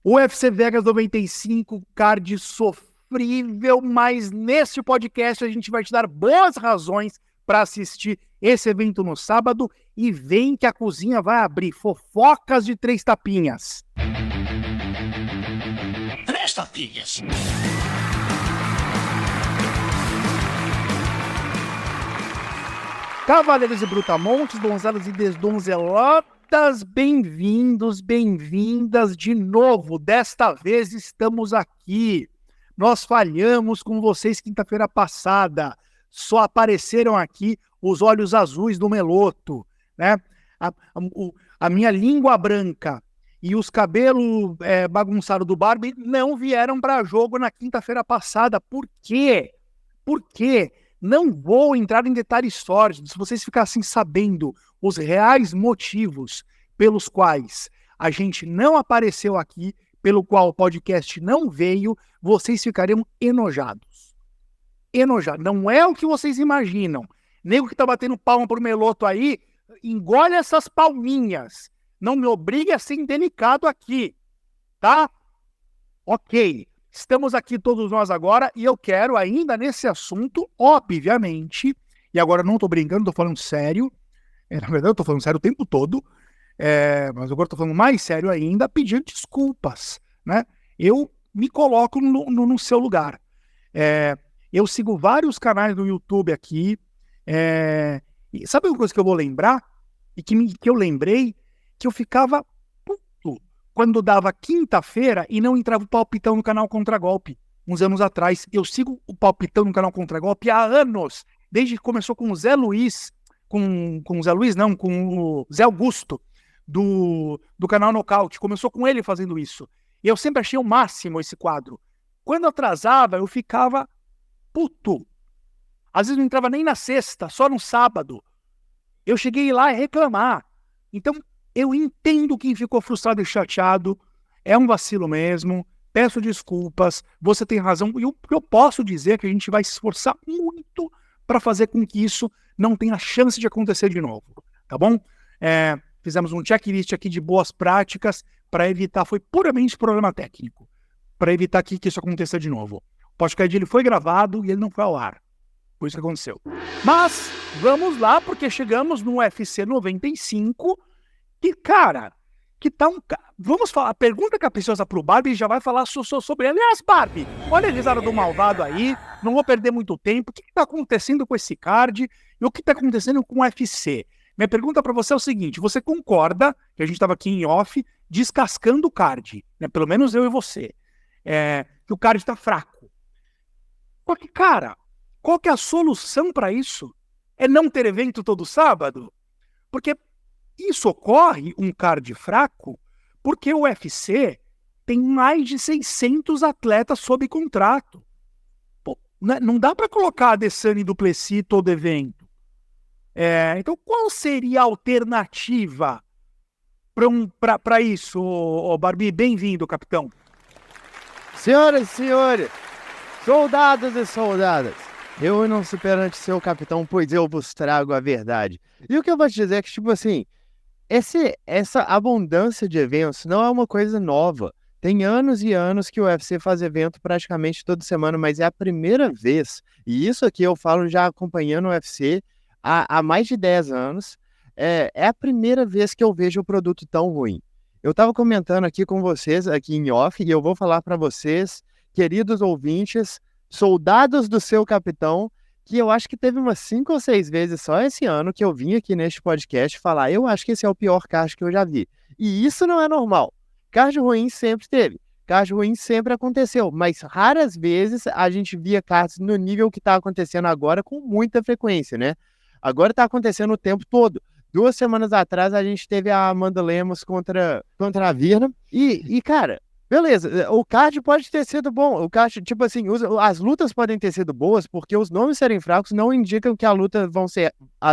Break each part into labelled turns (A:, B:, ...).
A: UFC Vegas 95, card sofrível, mas neste podcast a gente vai te dar boas razões para assistir esse evento no sábado e vem que a cozinha vai abrir. Fofocas de 3 tapinhas.
B: 3 tapinhas.
A: Cavaleiros e brutamontes, donzelas e desdonzelotas, bem-vindos, bem-vindas de novo. Desta vez estamos aqui. Nós falhamos com vocês quinta-feira passada. Só apareceram aqui os olhos azuis do Meloto, né? A minha língua branca e os cabelos bagunçados do Barbie não vieram para jogo na quinta-feira passada. Por quê? Por quê? Não vou entrar em detalhes sórdidos. Se vocês ficassem sabendo os reais motivos pelos quais a gente não apareceu aqui, pelo qual o podcast não veio, vocês ficariam enojados. Enojados. Não é o que vocês imaginam. Nego que tá batendo palma pro Meloto aí, engole essas palminhas. Não me obrigue a ser indelicado aqui, tá? Ok. Estamos aqui todos nós agora e eu quero ainda nesse assunto, obviamente, e agora não tô brincando, tô falando sério, na verdade eu tô falando sério o tempo todo, mas agora tô falando mais sério ainda, pedir desculpas, né? Eu me coloco no seu lugar. Eu sigo vários canais do YouTube aqui, e sabe uma coisa que eu vou lembrar? E que eu lembrei que eu ficava quando dava quinta-feira e não entrava o Palpitão no canal Contragolpe, uns anos atrás. Eu sigo o Palpitão no canal Contragolpe há anos, desde que começou com o Zé Luiz, com o Zé Luiz não, com o Zé Augusto, do canal Nocaute. Começou com ele fazendo isso. E eu sempre achei o máximo esse quadro. Quando atrasava, eu ficava puto. Às vezes não entrava nem na sexta, só no sábado. Eu cheguei lá e reclamar. Então, eu entendo quem ficou frustrado e chateado, é um vacilo mesmo, peço desculpas, você tem razão, e eu posso dizer que a gente vai se esforçar muito para fazer com que isso não tenha chance de acontecer de novo, tá bom? Fizemos um checklist aqui de boas práticas para evitar, foi puramente problema técnico, para evitar que isso aconteça de novo. O podcast ele foi gravado e ele não foi ao ar, foi isso que aconteceu. Mas, vamos lá, porque chegamos no UFC 95, que, cara, que tá vamos falar, pergunta capciosa pro Barbie já vai falar sobre ele. Aliás, Barbie, olha a risada do malvado aí, não vou perder muito tempo. O que tá acontecendo com esse card e o que tá acontecendo com o UFC? Minha pergunta para você é o seguinte, você concorda, que a gente tava aqui em off, descascando o card, né? Pelo menos eu e você, que o card tá fraco. Só que, cara, qual que é a solução para isso? É não ter evento todo sábado? Porque isso ocorre, um card fraco, porque o UFC tem mais de 600 atletas sob contrato. Pô, não dá para colocar a Adesanya e Duplessis todo evento. Então, qual seria a alternativa para isso, Barbie? Bem-vindo, capitão.
C: Senhoras e senhores, soldados e soldadas, eu não se perante seu capitão, pois eu vos trago a verdade. E o que eu vou te dizer é que, tipo assim, essa abundância de eventos não é uma coisa nova. Tem anos e anos que o UFC faz evento praticamente toda semana, mas é a primeira vez, e isso aqui eu falo já acompanhando o UFC há mais de 10 anos, é a primeira vez que eu vejo o produto tão ruim. Eu estava comentando aqui com vocês, aqui em off, e eu vou falar para vocês, queridos ouvintes, soldados do seu capitão, que eu acho que teve umas 5 ou 6 vezes só esse ano que eu vim aqui neste podcast falar, eu acho que esse é o pior card que eu já vi. E isso não é normal. Card ruim sempre teve. Card ruim sempre aconteceu. Mas raras vezes a gente via cards no nível que está acontecendo agora com muita frequência, né? Agora está acontecendo o tempo todo. 2 semanas atrás a gente teve a Amanda Lemos contra a Virna. E cara, beleza, o card pode ter sido bom, o card, tipo assim, as lutas podem ter sido boas, porque os nomes serem fracos não indicam que as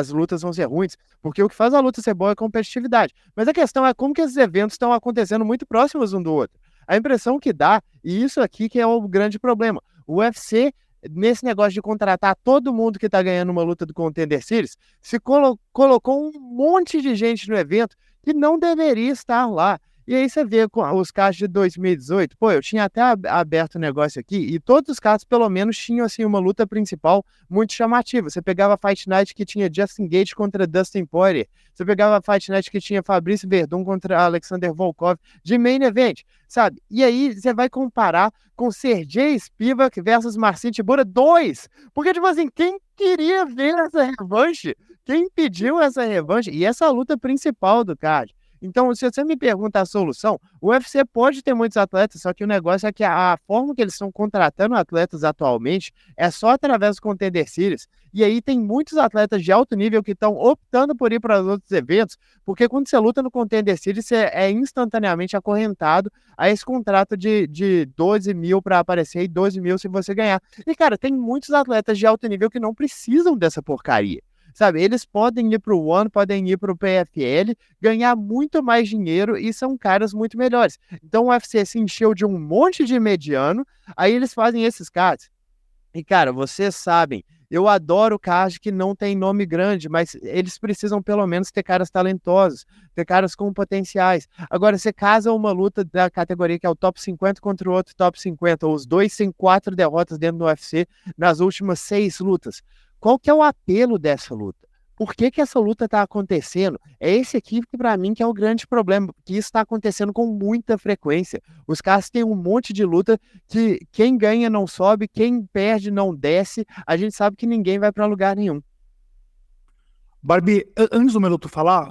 C: lutas vão ser ruins, porque o que faz a luta ser boa é competitividade. Mas a questão é como que esses eventos estão acontecendo muito próximos um do outro. A impressão que dá, e isso aqui que é o grande problema, o UFC, nesse negócio de contratar todo mundo que tá ganhando uma luta do Contender Series, se colocou um monte de gente no evento que não deveria estar lá. E aí você vê com os cards de 2018, pô, eu tinha até aberto o negócio aqui, e todos os cards pelo menos tinham, assim, uma luta principal muito chamativa. Você pegava a Fight Night que tinha Justin Gaethje contra Dustin Poirier, você pegava a Fight Night que tinha Fabrício Verdun contra Alexander Volkov, de main event, sabe? E aí você vai comparar com Sergey Spivak versus Marcin Tybura 2, porque, tipo assim, quem queria ver essa revanche? Quem pediu essa revanche? E essa é a luta principal do card. Então, se você me pergunta a solução, o UFC pode ter muitos atletas, só que o negócio é que a forma que eles estão contratando atletas atualmente é só através do Contender Series. E aí tem muitos atletas de alto nível que estão optando por ir para os outros eventos, porque quando você luta no Contender Series, você é instantaneamente acorrentado a esse contrato de 12 mil para aparecer e 12 mil se você ganhar. E, cara, tem muitos atletas de alto nível que não precisam dessa porcaria. Sabe, eles podem ir para o One, podem ir para o PFL, ganhar muito mais dinheiro e são caras muito melhores. Então o UFC se encheu de um monte de mediano, aí eles fazem esses cards. E, cara, vocês sabem, eu adoro card que não tem nome grande, mas eles precisam pelo menos ter caras talentosos, ter caras com potenciais. Agora, você casa uma luta da categoria que é o top 50 contra o outro top 50, ou os dois têm 4 derrotas dentro do UFC nas últimas 6 lutas. Qual que é o apelo dessa luta? Por que que essa luta está acontecendo? É esse aqui que, para mim, que é o grande problema, que isso está acontecendo com muita frequência. Os caras têm um monte de luta que quem ganha não sobe, quem perde não desce. A gente sabe que ninguém vai para lugar nenhum.
A: Barbie, antes do Meloto falar,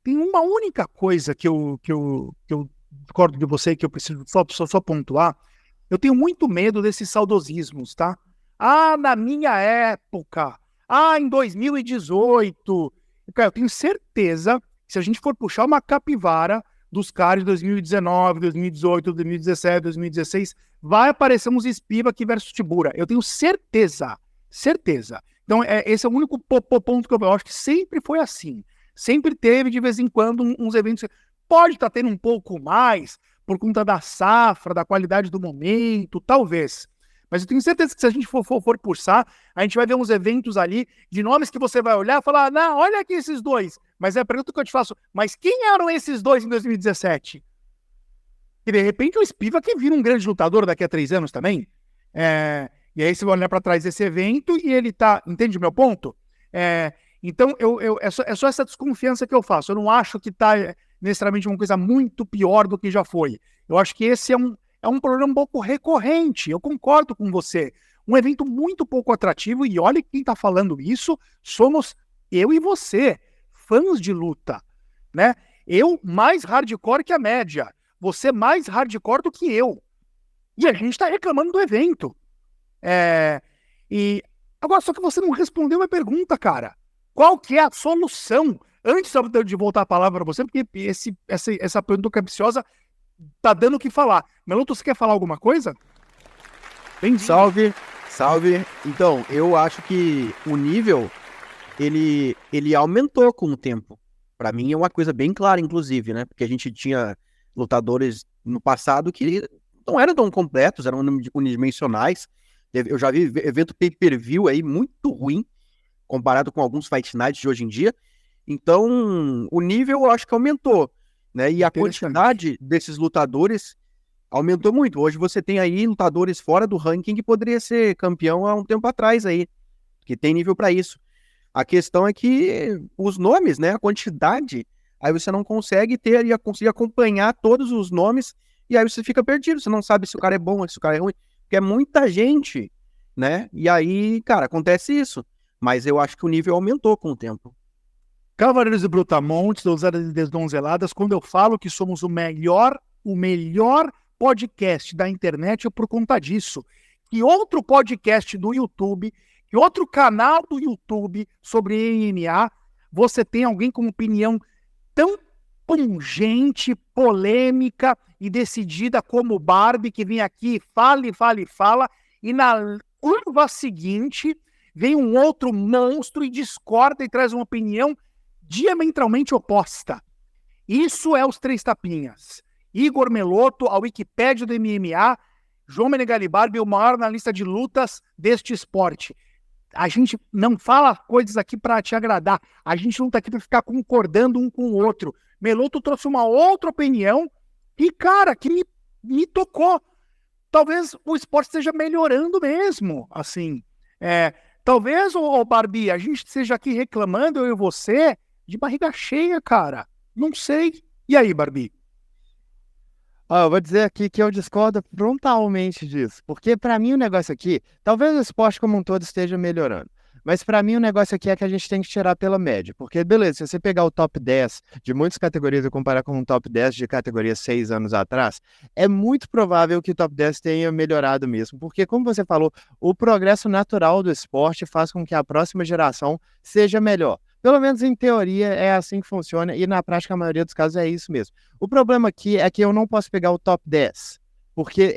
A: tem uma única coisa que eu discordo de você, que eu preciso só pontuar. Eu tenho muito medo desses saudosismos, tá? Ah, na minha época. Ah, em 2018. Cara, eu tenho certeza que se a gente for puxar uma capivara dos caras de 2019, 2018, 2017, 2016, vai aparecer uns Spivak versus Tybura. Eu tenho certeza. Certeza. Então, esse é o único ponto que eu acho que sempre foi assim. Sempre teve, de vez em quando, uns eventos. Pode estar tendo um pouco mais, por conta da safra, da qualidade do momento, talvez. Mas eu tenho certeza que se a gente for pulsar, a gente vai ver uns eventos ali de nomes que você vai olhar e falar, não, olha aqui esses dois. Mas é a pergunta que eu te faço, mas quem eram esses dois em 2017? E de repente o Spivak vira um grande lutador daqui a 3 anos também. E aí você vai olhar para trás desse evento e ele tá... Entende o meu ponto? Então é só essa desconfiança que eu faço. Eu não acho que tá necessariamente uma coisa muito pior do que já foi. Eu acho que esse é um problema um pouco recorrente, eu concordo com você. Um evento muito pouco atrativo, e olha quem está falando isso, somos eu e você, fãs de luta, né? Eu mais hardcore que a média, você mais hardcore do que eu. E a gente está reclamando do evento. E agora, só que você não respondeu a minha pergunta, cara. Qual que é a solução? Antes de voltar a palavra para você, porque essa pergunta capciosa tá dando o que falar. Meloto, você quer falar alguma coisa?
B: Salve. Então, eu acho que o nível, ele aumentou com o tempo. Pra mim é uma coisa bem clara, inclusive, né? Porque a gente tinha lutadores no passado que não eram tão completos, eram unidimensionais. Eu já vi evento pay-per-view aí muito ruim, comparado com alguns Fight Nights de hoje em dia. Então, o nível eu acho que aumentou, né? E a quantidade desses lutadores aumentou muito. Hoje você tem aí lutadores fora do ranking que poderia ser campeão há um tempo atrás aí, que tem nível para isso. A questão é que os nomes, né, a quantidade, aí você não consegue conseguir acompanhar todos os nomes e aí você fica perdido, você não sabe se o cara é bom, se o cara é ruim, porque é muita gente, né? E aí, cara, acontece isso. Mas eu acho que o nível aumentou com o tempo.
A: Cavaleiros e Brutamontes, Donzelas e Desdonzeladas, quando eu falo que somos o melhor podcast da internet é por conta disso. Que outro podcast do YouTube, que outro canal do YouTube sobre MMA, você tem alguém com opinião tão pungente, polêmica e decidida como o Barbie, que vem aqui, fala, e na curva seguinte vem um outro monstro e discorda e traz uma opinião diametralmente oposta. Isso é os Três Tapinhas. Igor Meloto, a Wikipédia do MMA, João Menegali Barbie, o maior analista de lutas deste esporte. A gente não fala coisas aqui para te agradar. A gente não está aqui para ficar concordando um com o outro. Meloto trouxe uma outra opinião e, cara, que me tocou. Talvez o esporte esteja melhorando mesmo, assim. Talvez, ô Barbie, a gente esteja aqui reclamando, eu e você, de barriga cheia, cara. Não sei. E aí, Barbie?
C: Ó, eu vou dizer aqui que eu discordo frontalmente disso, porque pra mim o negócio aqui, talvez o esporte como um todo esteja melhorando, mas pra mim o negócio aqui é que a gente tem que tirar pela média, porque beleza, se você pegar o top 10 de muitas categorias e comparar com o top 10 de categorias 6 anos atrás, é muito provável que o top 10 tenha melhorado mesmo, porque como você falou, o progresso natural do esporte faz com que a próxima geração seja melhor. Pelo menos em teoria é assim que funciona e na prática a maioria dos casos é isso mesmo. O problema aqui é que eu não posso pegar o top 10, porque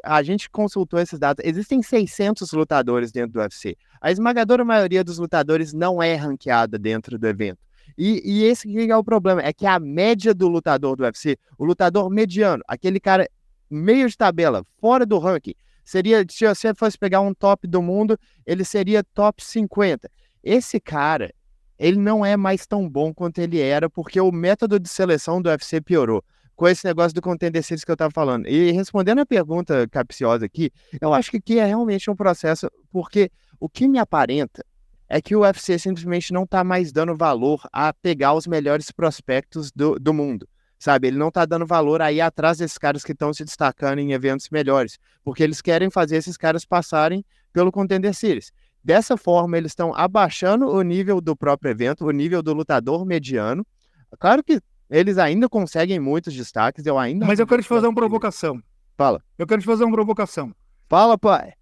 C: a gente consultou esses dados, existem 600 lutadores dentro do UFC. A esmagadora maioria dos lutadores não é ranqueada dentro do evento. E esse que é o problema, é que a média do lutador do UFC, o lutador mediano, aquele cara meio de tabela, fora do ranking, seria, se você fosse pegar um top do mundo, ele seria top 50. Esse cara, ele não é mais tão bom quanto ele era, porque o método de seleção do UFC piorou, com esse negócio do Contender Series que eu tava falando. E respondendo a pergunta capciosa aqui, eu acho que aqui é realmente um processo, porque o que me aparenta é que o UFC simplesmente não tá mais dando valor a pegar os melhores prospectos do mundo, sabe? Ele não tá dando valor a ir atrás desses caras que estão se destacando em eventos melhores, porque eles querem fazer esses caras passarem pelo Contender Series. Dessa forma, eles estão abaixando o nível do próprio evento, o nível do lutador mediano. Claro que eles ainda conseguem muitos destaques,
A: Mas eu quero te fazer uma provocação.
C: Fala.
A: Eu quero te fazer uma provocação.
C: Fala, pai.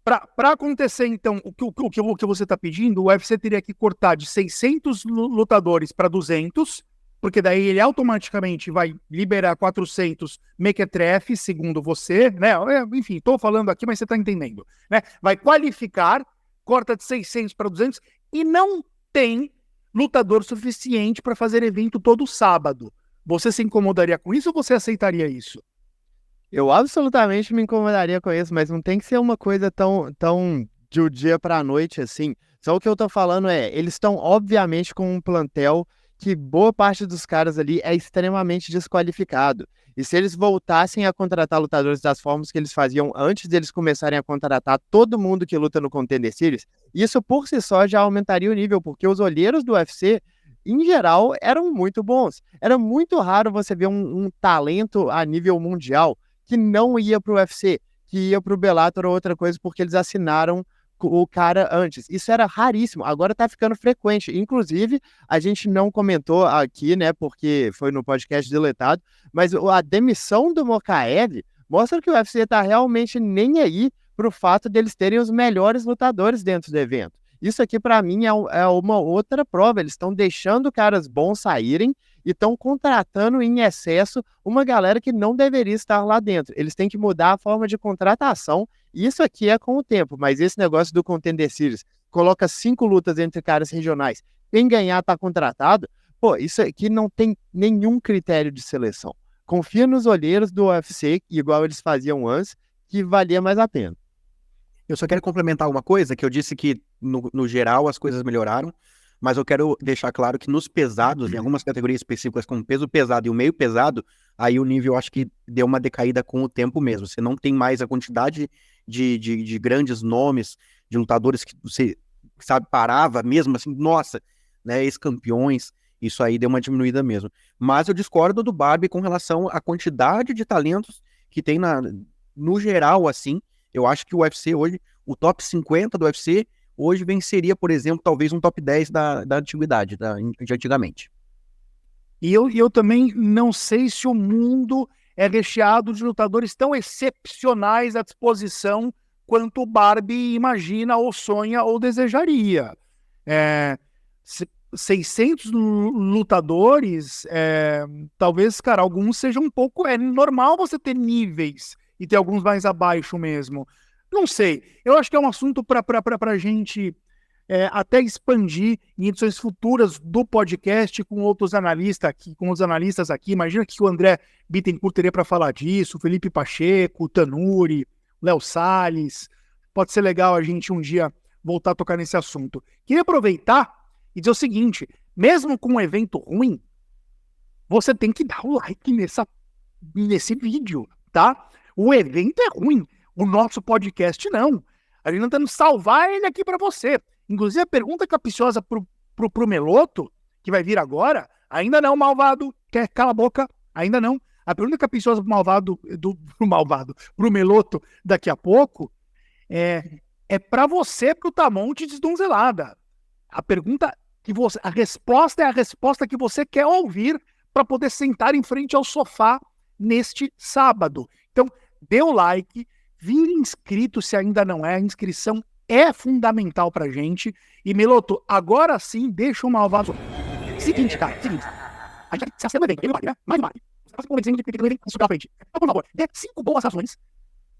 A: Para acontecer, então, o que você está pedindo, o UFC teria que cortar de 600 lutadores para 200, porque daí ele automaticamente vai liberar 400 mequetrefe, segundo você, né? Enfim, estou falando aqui, mas você está entendendo, né? Vai qualificar, corta de 600 para 200 e não tem lutador suficiente para fazer evento todo sábado. Você se incomodaria com isso ou você aceitaria isso?
C: Eu absolutamente me incomodaria com isso, mas não tem que ser uma coisa tão de um dia para a noite assim. Só o que eu tô falando eles estão obviamente com um plantel que boa parte dos caras ali é extremamente desqualificado. E se eles voltassem a contratar lutadores das formas que eles faziam antes deles começarem a contratar todo mundo que luta no Contender Series, isso por si só já aumentaria o nível, porque os olheiros do UFC, em geral, eram muito bons. Era muito raro você ver um talento a nível mundial que não ia pro UFC, que ia pro Bellator ou outra coisa, porque eles assinaram o cara antes. Isso era raríssimo, agora tá ficando frequente. Inclusive, a gente não comentou aqui, né, porque foi no podcast deletado, mas a demissão do Mokaev mostra que o UFC tá realmente nem aí pro fato deles terem os melhores lutadores dentro do evento. Isso aqui, para mim, é uma outra prova. Eles estão deixando caras bons saírem e estão contratando em excesso uma galera que não deveria estar lá dentro. Eles têm que mudar a forma de contratação. Isso aqui é com o tempo, mas esse negócio do Contender Series coloca 5 lutas entre caras regionais. Quem ganhar tá contratado. Pô, isso aqui não tem nenhum critério de seleção. Confia nos olheiros do UFC, igual eles faziam antes, que valia mais a pena.
B: Eu só quero complementar uma coisa, que eu disse que, no geral, as coisas melhoraram, mas eu quero deixar claro que nos pesados, em algumas categorias específicas, como peso pesado e o meio pesado, aí o nível acho que deu uma decaída com o tempo mesmo. Você não tem mais a quantidade de grandes nomes, de lutadores que você, sabe, parava mesmo assim, nossa, né, ex-campeões, isso aí deu uma diminuída mesmo. Mas eu discordo do Barbie com relação à quantidade de talentos que tem no geral, assim. Eu acho que o UFC hoje, o top 50 do UFC, hoje venceria, por exemplo, talvez um top 10 da antiguidade, de antigamente.
A: E eu também não sei se o mundo é recheado de lutadores tão excepcionais à disposição quanto o Barbie imagina, ou sonha, ou desejaria. 600 lutadores, talvez, cara, alguns sejam um pouco... É normal você ter níveis e ter alguns mais abaixo mesmo. Não sei. Eu acho que é um assunto para a gente até expandir em edições futuras do podcast com outros analistas aqui, com os analistas aqui. Imagina que o André Bittencourt teria para falar disso, o Felipe Pacheco, o Tanuri, o Léo Salles. Pode ser legal a gente um dia voltar a tocar nesse assunto. Queria aproveitar e dizer o seguinte: mesmo com um evento ruim, você tem que dar o like nesse vídeo, tá? O evento é ruim, o nosso podcast não. A gente tá tentando salvar ele aqui pra você. Inclusive, a pergunta capciosa pro Meloto, que vai vir agora, ainda não, malvado, cala a boca, ainda não. A pergunta capciosa pro Meloto daqui a pouco é pra você, pro Tamonte desdonzelada. A resposta é a resposta que você quer ouvir para poder sentar em frente ao sofá neste sábado. Então, dê o like, vire inscrito se ainda não é, a inscrição é fundamental pra gente. E, Meloto, agora sim, deixa o malvado. Seguinte, cara, a gente se acena bem, né? Mais uma. Você tá se convencendo de que ele isso pra frente. Então, por favor, dê 5 boas ações.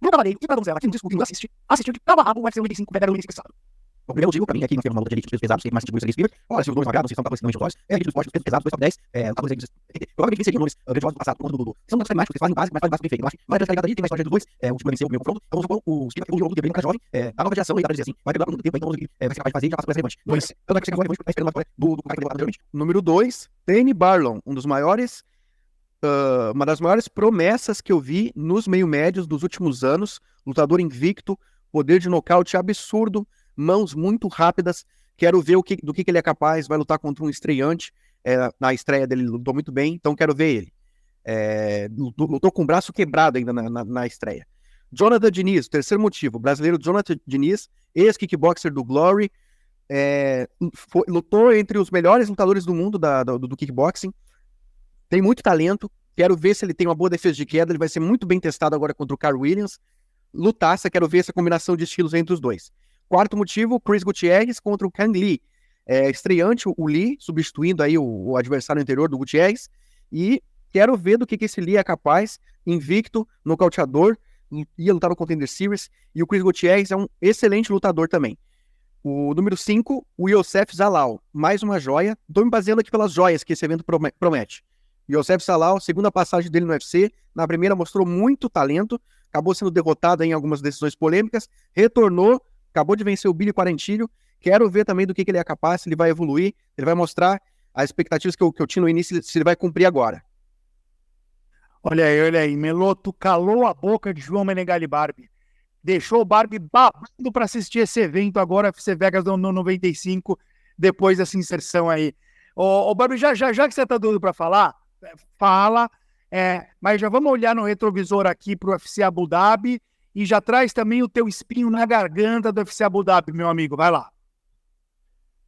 A: Pro Cavaleiro e pra Donzela, que não discutindo, assistiu de cabo a rabo o UFC 95, Pedro 95 sábado.
B: O primeiro motivo, pra mim, aqui nós temos uma luta de elite de pesos pesados, que mais distribui o Spirit. Olha, se os dois magrados, vocês estão com a posição de é elite dos postos, pesos pesados, 2 top 10, provavelmente venceria nomes grandiosos do passado, contra o Dudu. São lutas pragmáticos, vocês fazem base, mas fazem base bem feito. Eu acho que vai ter carregada ali, tem mais história dos dois, o último venceu o meu confronto, então vamos supor, o Spirit evoluiu de bem, um cara jovem, a nova geração, ele dá pra dizer assim, vai pegar muito tempo, então vai ser capaz de fazer e já passa por essa relevante. Dois, eu não é que chega agora, tá esperando uma vitória do cara que deu anteriormente. Número 2, Danny Barlow, uma das maiores promessas que eu vi nos meio-médios dos últimos anos, lutador invicto, poder de nocaute absurdo, mãos muito rápidas, quero ver do que ele é capaz, vai lutar contra um estreante, na estreia dele lutou muito bem, então quero ver ele. Lutou com o braço quebrado ainda na estreia. Jonathan Diniz, terceiro motivo, brasileiro Jonathan Diniz, ex-kickboxer do Glory, lutou entre os melhores lutadores do mundo do kickboxing, tem muito talento, quero ver se ele tem uma boa defesa de queda, ele vai ser muito bem testado agora contra o Carl Williams, lutaça, quero ver essa combinação de estilos entre os dois. Quarto motivo, Chris Gutierrez contra o Kang Lee, estreante o Lee, substituindo aí o adversário anterior do Gutierrez, e quero ver do que esse Lee é capaz, invicto, nocauteador, ia lutar no Contender Series, e o Chris Gutierrez é um excelente lutador também. O número 5, o Yosef Zalal, mais uma joia, estou me baseando aqui pelas joias que esse evento promete. Yosef Zalal, segunda passagem dele no UFC, na primeira mostrou muito talento, acabou sendo derrotado em algumas decisões polêmicas, retornou, acabou de vencer o Billy Quarantillo, quero ver também do que ele é capaz, se ele vai evoluir, ele vai mostrar as expectativas que eu tinha no início, se ele vai cumprir agora.
A: Olha aí, Meloto calou a boca de João Menegali Barbie, deixou o Barbie babando para assistir esse evento agora, FC Vegas no 95, depois dessa inserção aí. Ô Barbie, já que você tá doido para falar, fala, mas já vamos olhar no retrovisor aqui pro UFC Abu Dhabi e já traz também o teu espinho na garganta do UFC Abu Dhabi, meu amigo, vai lá.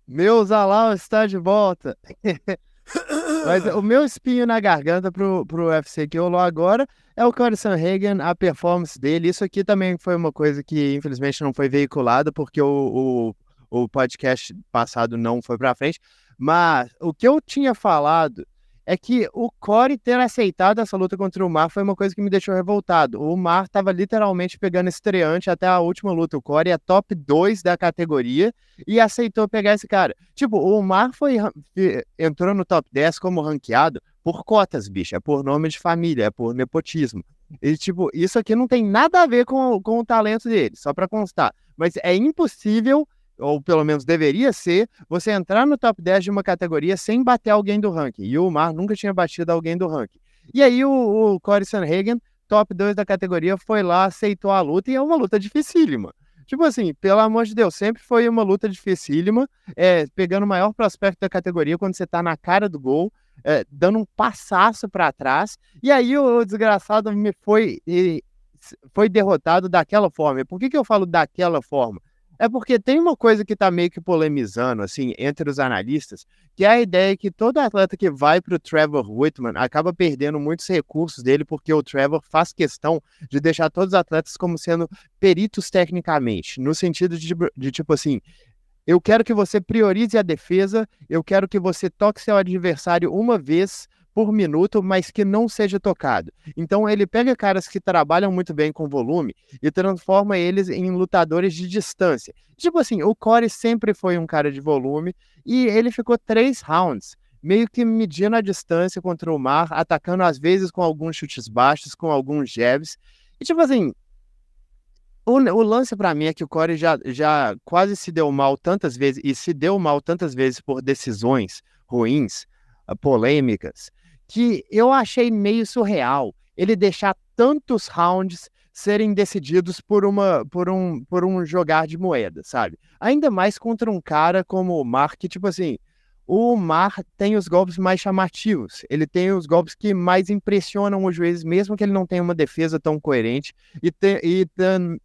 C: Meu Zalal está de volta. Mas o meu espinho na garganta pro UFC que rolou agora é o Cory Sandhagen, a performance dele. Isso aqui também foi uma coisa que infelizmente não foi veiculada porque o podcast passado não foi pra frente. Mas o que eu tinha falado é que o Cory ter aceitado essa luta contra o Mar foi uma coisa que me deixou revoltado. O Mar estava literalmente pegando estreante até a última luta. O Cory é top 2 da categoria e aceitou pegar esse cara. Tipo, o Mar entrou no top 10 como ranqueado por cotas, bicho. É por nome de família, é por nepotismo. E, tipo, isso aqui não tem nada a ver com o talento dele, só para constar. Mas é impossível, ou pelo menos deveria ser, você entrar no top 10 de uma categoria sem bater alguém do ranking. E o Mar nunca tinha batido alguém do ranking. E aí o Cory Sandhagen, top 2 da categoria, foi lá, aceitou a luta, e é uma luta dificílima. Tipo assim, pelo amor de Deus, sempre foi uma luta dificílima, pegando o maior prospecto da categoria quando você tá na cara do gol, dando um passaço para trás, e aí o desgraçado foi derrotado daquela forma. E por que eu falo daquela forma? É porque tem uma coisa que tá meio que polemizando, assim, entre os analistas, que é a ideia que todo atleta que vai pro Trevor Whitman acaba perdendo muitos recursos dele, porque o Trevor faz questão de deixar todos os atletas como sendo peritos tecnicamente, no sentido de tipo assim, eu quero que você priorize a defesa, eu quero que você toque seu adversário uma vez por minuto, mas que não seja tocado. Então ele pega caras que trabalham muito bem com volume e transforma eles em lutadores de distância. Tipo assim, o Cory sempre foi um cara de volume e ele ficou 3 rounds, meio que medindo a distância contra o Mar, atacando às vezes com alguns chutes baixos, com alguns jabs. E tipo assim, o lance pra mim é que o Cory já quase se deu mal tantas vezes, e se deu mal tantas vezes por decisões ruins, polêmicas, que eu achei meio surreal ele deixar tantos rounds serem decididos por um jogar de moeda, sabe? Ainda mais contra um cara como o Mar, que, tipo assim, o Mar tem os golpes mais chamativos, ele tem os golpes que mais impressionam os juízes, mesmo que ele não tenha uma defesa tão coerente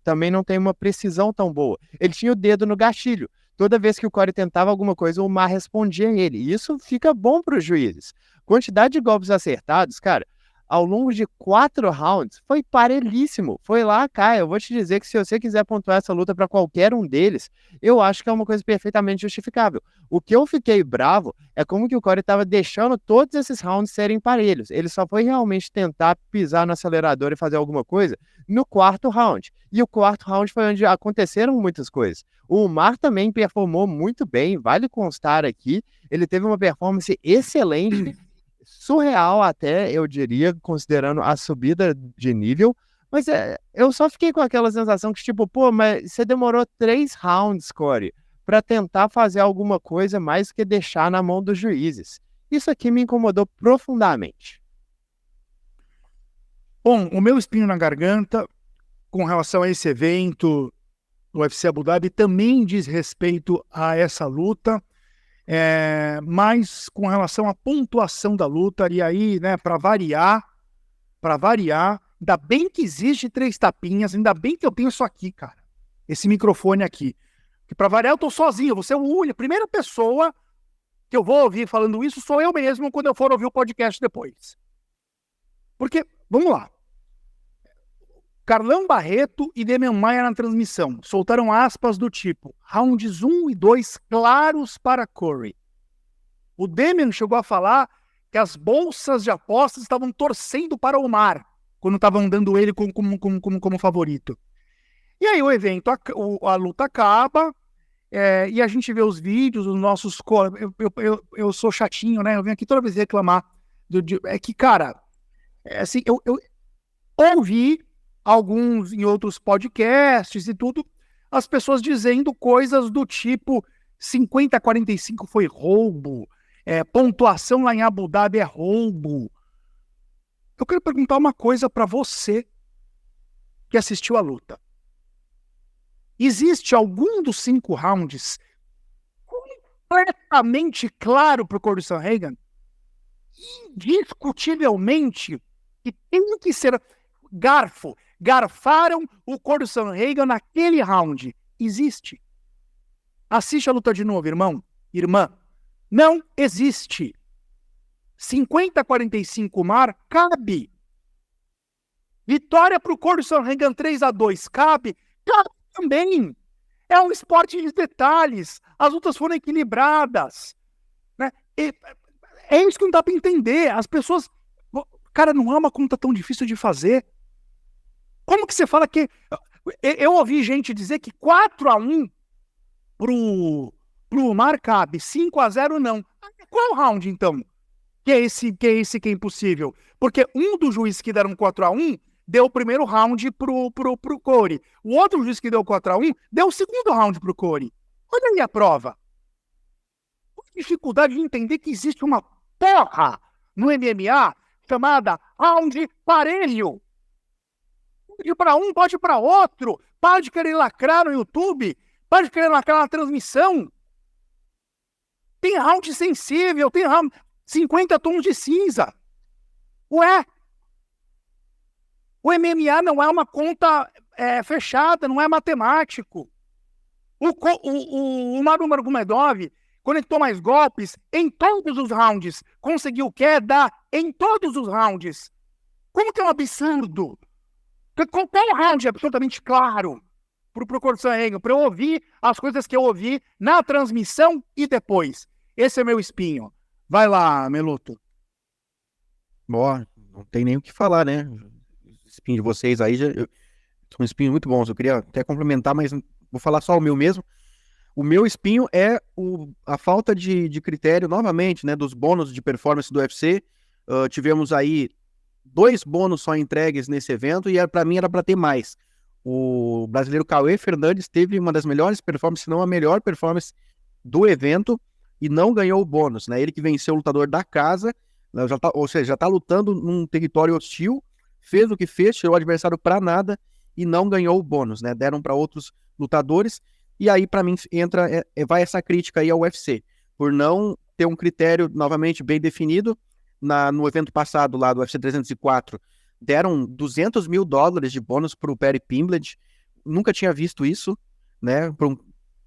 C: também não tem uma precisão tão boa. Ele tinha o dedo no gatilho. Toda vez que o Corey tentava alguma coisa, o Mar respondia a ele. E isso fica bom para os juízes. Quantidade de golpes acertados, cara, ao longo de 4 rounds, foi parelhíssimo. Foi lá, cara, eu vou te dizer que se você quiser pontuar essa luta para qualquer um deles, eu acho que é uma coisa perfeitamente justificável. O que eu fiquei bravo é como que o Corey estava deixando todos esses rounds serem parelhos. Ele só foi realmente tentar pisar no acelerador e fazer alguma coisa no 4º round. E o 4º round foi onde aconteceram muitas coisas. O Umar também performou muito bem, vale constar aqui. Ele teve uma performance excelente, surreal até, eu diria, considerando a subida de nível. Mas eu só fiquei com aquela sensação que, tipo, pô, mas você demorou 3 rounds, Corey, para tentar fazer alguma coisa mais que deixar na mão dos juízes. Isso aqui me incomodou profundamente.
A: Bom, o meu espinho na garganta com relação a esse evento do UFC Abu Dhabi também diz respeito a essa luta, mas com relação à pontuação da luta, e aí, né, para variar, ainda bem que existe 3 tapinhas, ainda bem que eu tenho isso aqui, cara, esse microfone aqui, que para variar eu tô sozinho, você é a primeira pessoa que eu vou ouvir falando isso sou eu mesmo quando eu for ouvir o podcast depois. Porque, vamos lá, Carlão Barreto e Demian Maia na transmissão soltaram aspas do tipo: rounds 1 e 2 claros para Corey. O Demian chegou a falar que as bolsas de apostas estavam torcendo para o Umar quando estavam dando ele como favorito. E aí o evento, a luta acaba, e a gente vê os vídeos, os nossos... Eu sou chatinho, né? Eu venho aqui toda vez reclamar. É que, cara, assim, eu ouvi alguns em outros podcasts e tudo, as pessoas dizendo coisas do tipo 50-45 foi roubo, pontuação lá em Abu Dhabi é roubo. Eu quero perguntar uma coisa para você que assistiu a luta. Existe algum dos 5 rounds completamente claro para o Corey Sandhagen? Indiscutivelmente que tem que ser garfaram o Corey Sandhagen naquele round. Existe. Assiste a luta de novo, irmão, irmã. Não existe. 50-45 Mar, cabe. Vitória para o Corey Sandhagen 3-2, cabe também. É um esporte de detalhes. As lutas foram equilibradas, né? É isso que não dá para entender. As pessoas... Cara, não é uma conta tão difícil de fazer. Como que você fala que... Eu ouvi gente dizer que 4-1 pro Umar cabe, 5-0 não. Qual round, então? Que é esse que é impossível? Porque um dos juízes que deram 4-1 deu o primeiro round pro Corey. O outro juiz que deu 4-1 deu o segundo round pro Corey. Olha aí a prova. Dificuldade de entender que existe uma porra no MMA chamada round parelho. Pode ir para um, pode ir para outro. Para de querer lacrar no YouTube. Para de querer lacrar na transmissão. Tem round sensível, tem round 50 tons de cinza. Ué? O MMA não é uma conta fechada, não é matemático. O Nurmagomedov, quando ele toma mais golpes, em todos os rounds, conseguiu queda em todos os rounds. Como que é um absurdo? Qualquer round é absolutamente claro pro Corey Sandhagen, para eu ouvir as coisas que eu ouvi na transmissão e depois. Esse é meu espinho. Vai lá, Meluto.
B: Bom, não tem nem o que falar, né? O espinho de vocês aí são espinhos muito bons. Eu queria até complementar, mas vou falar só o meu mesmo. O meu espinho é a falta de critério, novamente, né, dos bônus de performance do UFC. Tivemos aí 2 bônus só entregues nesse evento e para mim era para ter mais. O brasileiro Cauê Fernandes teve uma das melhores performances, se não a melhor performance do evento e não ganhou o bônus, né? Ele que venceu o lutador da casa, né? Ou seja, já tá lutando num território hostil, fez o que fez, tirou o adversário pra nada e não ganhou o bônus, né? Deram para outros lutadores. E aí, para mim, vai essa crítica aí ao UFC, por não ter um critério, novamente, bem definido. No evento passado, lá do UFC 304, deram $200 mil de bônus pro Perry Pimblett. Nunca tinha visto isso, né?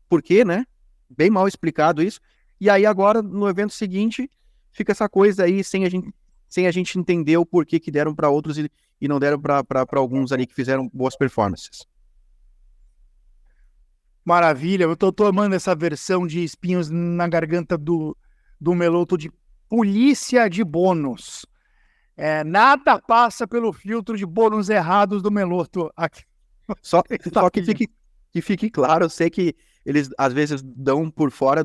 B: Por quê, né? Bem mal explicado isso. E aí, agora, no evento seguinte, fica essa coisa aí, sem a gente entender o porquê que deram para outros e não deram para alguns ali que fizeram boas performances.
A: Maravilha, eu tô tomando essa versão de espinhos na garganta do Meloto de polícia de bônus. Nada passa pelo filtro de bônus errados do Meloto. Aqui.
B: Só que fique claro, eu sei que eles às vezes dão por fora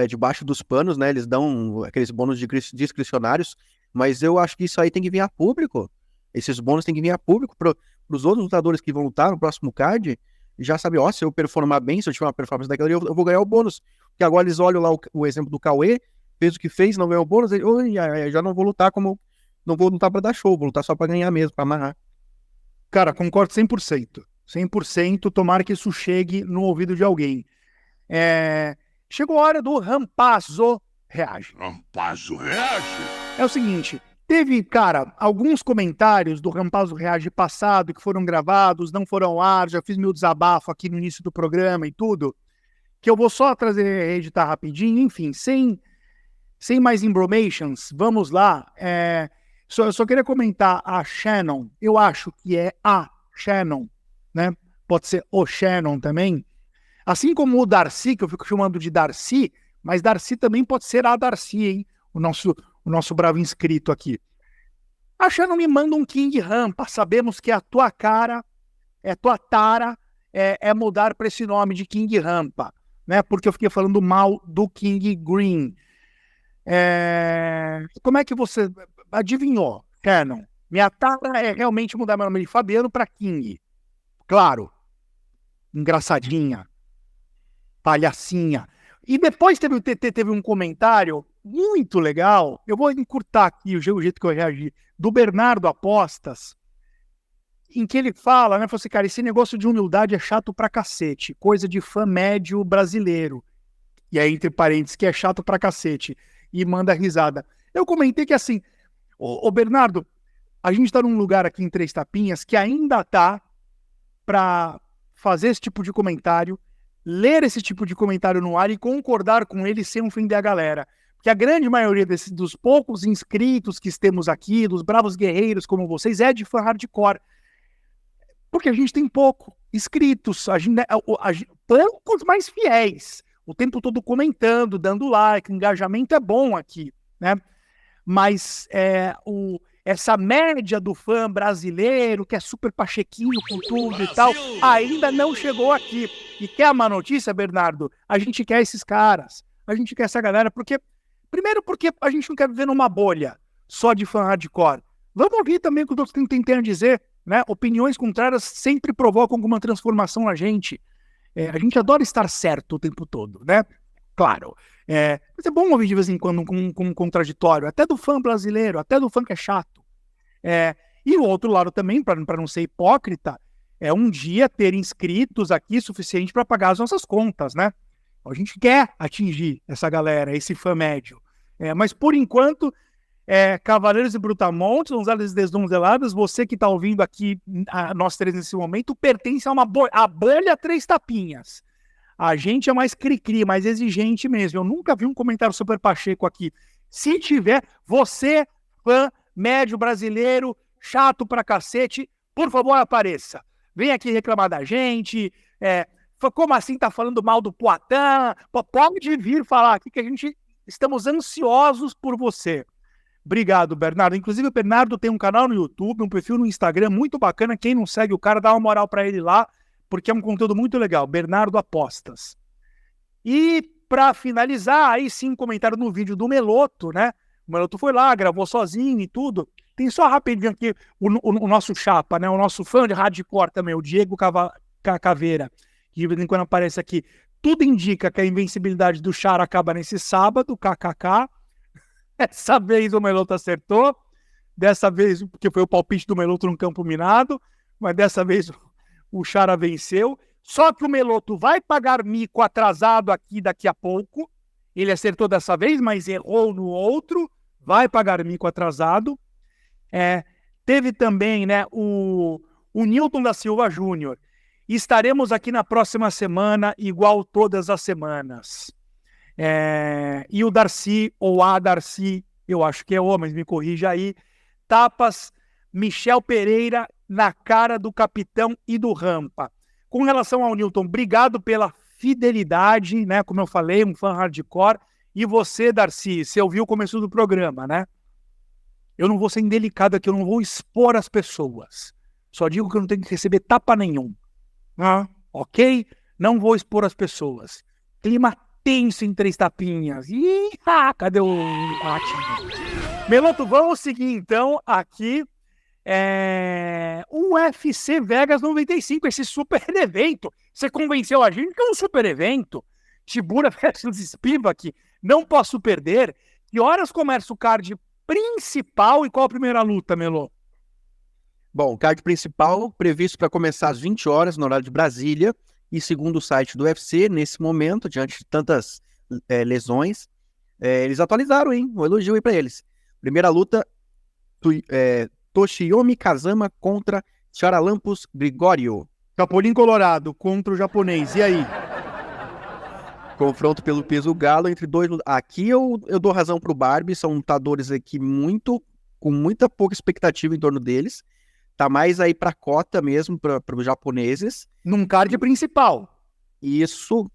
B: debaixo dos panos, né? Eles dão aqueles bônus discricionários, mas eu acho que isso aí tem que vir a público. Esses bônus tem que vir a público para os outros lutadores que vão lutar no próximo card. Já sabe, se eu performar bem, se eu tiver uma performance daquela, eu vou ganhar o bônus. Porque agora eles olham lá o exemplo do Cauê, fez o que fez, não ganhou o bônus, já não vou lutar não vou lutar para dar show, vou lutar só para ganhar mesmo, para amarrar.
A: Cara, concordo 100%. 100%, tomara que isso chegue no ouvido de alguém. Chegou a hora do Rampazzo Reage.
D: Rampazzo Reage?
A: É o seguinte, teve, cara, alguns comentários do Rampazzo Reage passado que foram gravados, não foram ao ar, já fiz meu desabafo aqui no início do programa e tudo, que eu vou só editar rapidinho, enfim, sem mais embromations, vamos lá. Eu só queria comentar a Shannon, eu acho que é a Shannon, né? Pode ser o Shannon também. Assim como o Darcy, que eu fico chamando de Darcy, mas Darcy também pode ser a Darcy, hein? O nosso bravo inscrito aqui. A Shannon me manda um King Rampa. Sabemos que a tua cara, tua tara, mudar para esse nome de King Rampa, né? Porque eu fiquei falando mal do King Green. Como é que você adivinhou, Shannon? Minha tara é realmente mudar meu nome de Fabiano para King. Claro. Engraçadinha. Palhacinha. E depois teve um comentário muito legal, eu vou encurtar aqui o jeito que eu reagi, do Bernardo Apostas, em que ele fala, né, falou assim, cara, esse negócio de humildade é chato pra cacete, coisa de fã médio brasileiro. E aí, entre parênteses, que é chato pra cacete, e manda risada. Eu comentei que assim, ô Bernardo, a gente tá num lugar aqui em Três Tapinhas que ainda tá pra fazer esse tipo de comentário, ler esse tipo de comentário no ar e concordar com ele sem ofender a galera. Porque a grande maioria dos poucos inscritos que temos aqui, dos bravos guerreiros como vocês, é de fã hardcore. Porque a gente tem pouco inscritos, poucos mais fiéis, o tempo todo comentando, dando like, o engajamento é bom aqui, né? Mas essa média do fã brasileiro, que é super pachequinho com tudo e tal, ainda não chegou aqui. E quer a má notícia, Bernardo? A gente quer esses caras, a gente quer essa galera, primeiro porque a gente não quer viver numa bolha só de fã hardcore. Vamos ouvir também o que os outros têm a dizer, né? Opiniões contrárias sempre provocam alguma transformação na gente. A gente adora estar certo o tempo todo, né? Claro. Mas é bom ouvir de vez em quando um contraditório, até do fã brasileiro, até do fã que é chato. E o outro lado também, para não ser hipócrita, é um dia ter inscritos aqui suficiente para pagar as nossas contas, né? A gente quer atingir essa galera, esse fã médio. Mas por enquanto, Cavaleiros e Brutamontes, Donzelas e Desdonzeladas, você que está ouvindo aqui, nós três nesse momento, pertence a a bolha Três Tapinhas. A gente é mais cri-cri, mais exigente mesmo. Eu nunca vi um comentário super pacheco aqui. Se tiver, você, fã médio brasileiro, chato pra cacete, por favor, apareça. Vem aqui reclamar da gente. Como assim tá falando mal do Poitin? Pode vir falar aqui que a gente estamos ansiosos por você. Obrigado, Bernardo. Inclusive, o Bernardo tem um canal no YouTube, um perfil no Instagram muito bacana. Quem não segue o cara, dá uma moral pra ele lá, porque é um conteúdo muito legal. Bernardo Apostas. E pra finalizar, aí sim, um comentário no vídeo do Meloto, né? O Meloto foi lá, gravou sozinho e tudo. Tem só rapidinho aqui o nosso chapa, né? O nosso fã de hardcore também, o Diego Caveira, que de vez em quando aparece aqui. Tudo indica que a invencibilidade do Chara acaba nesse sábado, kkk. Dessa vez o Meloto acertou. Dessa vez, porque foi o palpite do Meloto no campo minado, mas dessa vez o Chara venceu. Só que o Meloto vai pagar mico atrasado aqui daqui a pouco. Ele acertou dessa vez, mas errou no outro. Vai pagar mico atrasado. Teve também, né, o Newton da Silva Júnior. Estaremos aqui na próxima semana, igual todas as semanas. E o Darcy, ou a Darcy, eu acho que é o, mas me corrija aí, tapas Michel Pereira na cara do capitão e do Rampa. Com relação ao Newton, obrigado pela fidelidade, né? Como eu falei, um fã hardcore. E você, Darcy, você ouviu o começo do programa, né? Eu não vou ser indelicado aqui, eu não vou expor as pessoas. Só digo que eu não tenho que receber tapa nenhum. Ok? Não vou expor as pessoas. Clima tenso em 3 tapinhas. Ih, cadê o empate? Meloto, vamos seguir então aqui. O UFC Vegas 95, esse super evento. Você convenceu a gente que é um super evento. Tibura versus Spivak. Não posso perder. Que horas começa o card principal e qual a primeira luta, Melo?
B: Bom, o card principal previsto para começar às 20 horas no horário de Brasília. E segundo o site do UFC, nesse momento, diante de tantas lesões, eles atualizaram, hein? Um elogio aí para eles. Primeira luta, Toshiomi Kazama contra Charalampos Grigorio.
A: Chapolin Colorado contra o japonês. E aí?
B: Confronto pelo peso galo entre dois... Aqui eu dou razão pro Barbie, são lutadores aqui com muita pouca expectativa em torno deles. Tá mais aí pra cota mesmo, para os japoneses.
A: Num card principal.
B: Isso,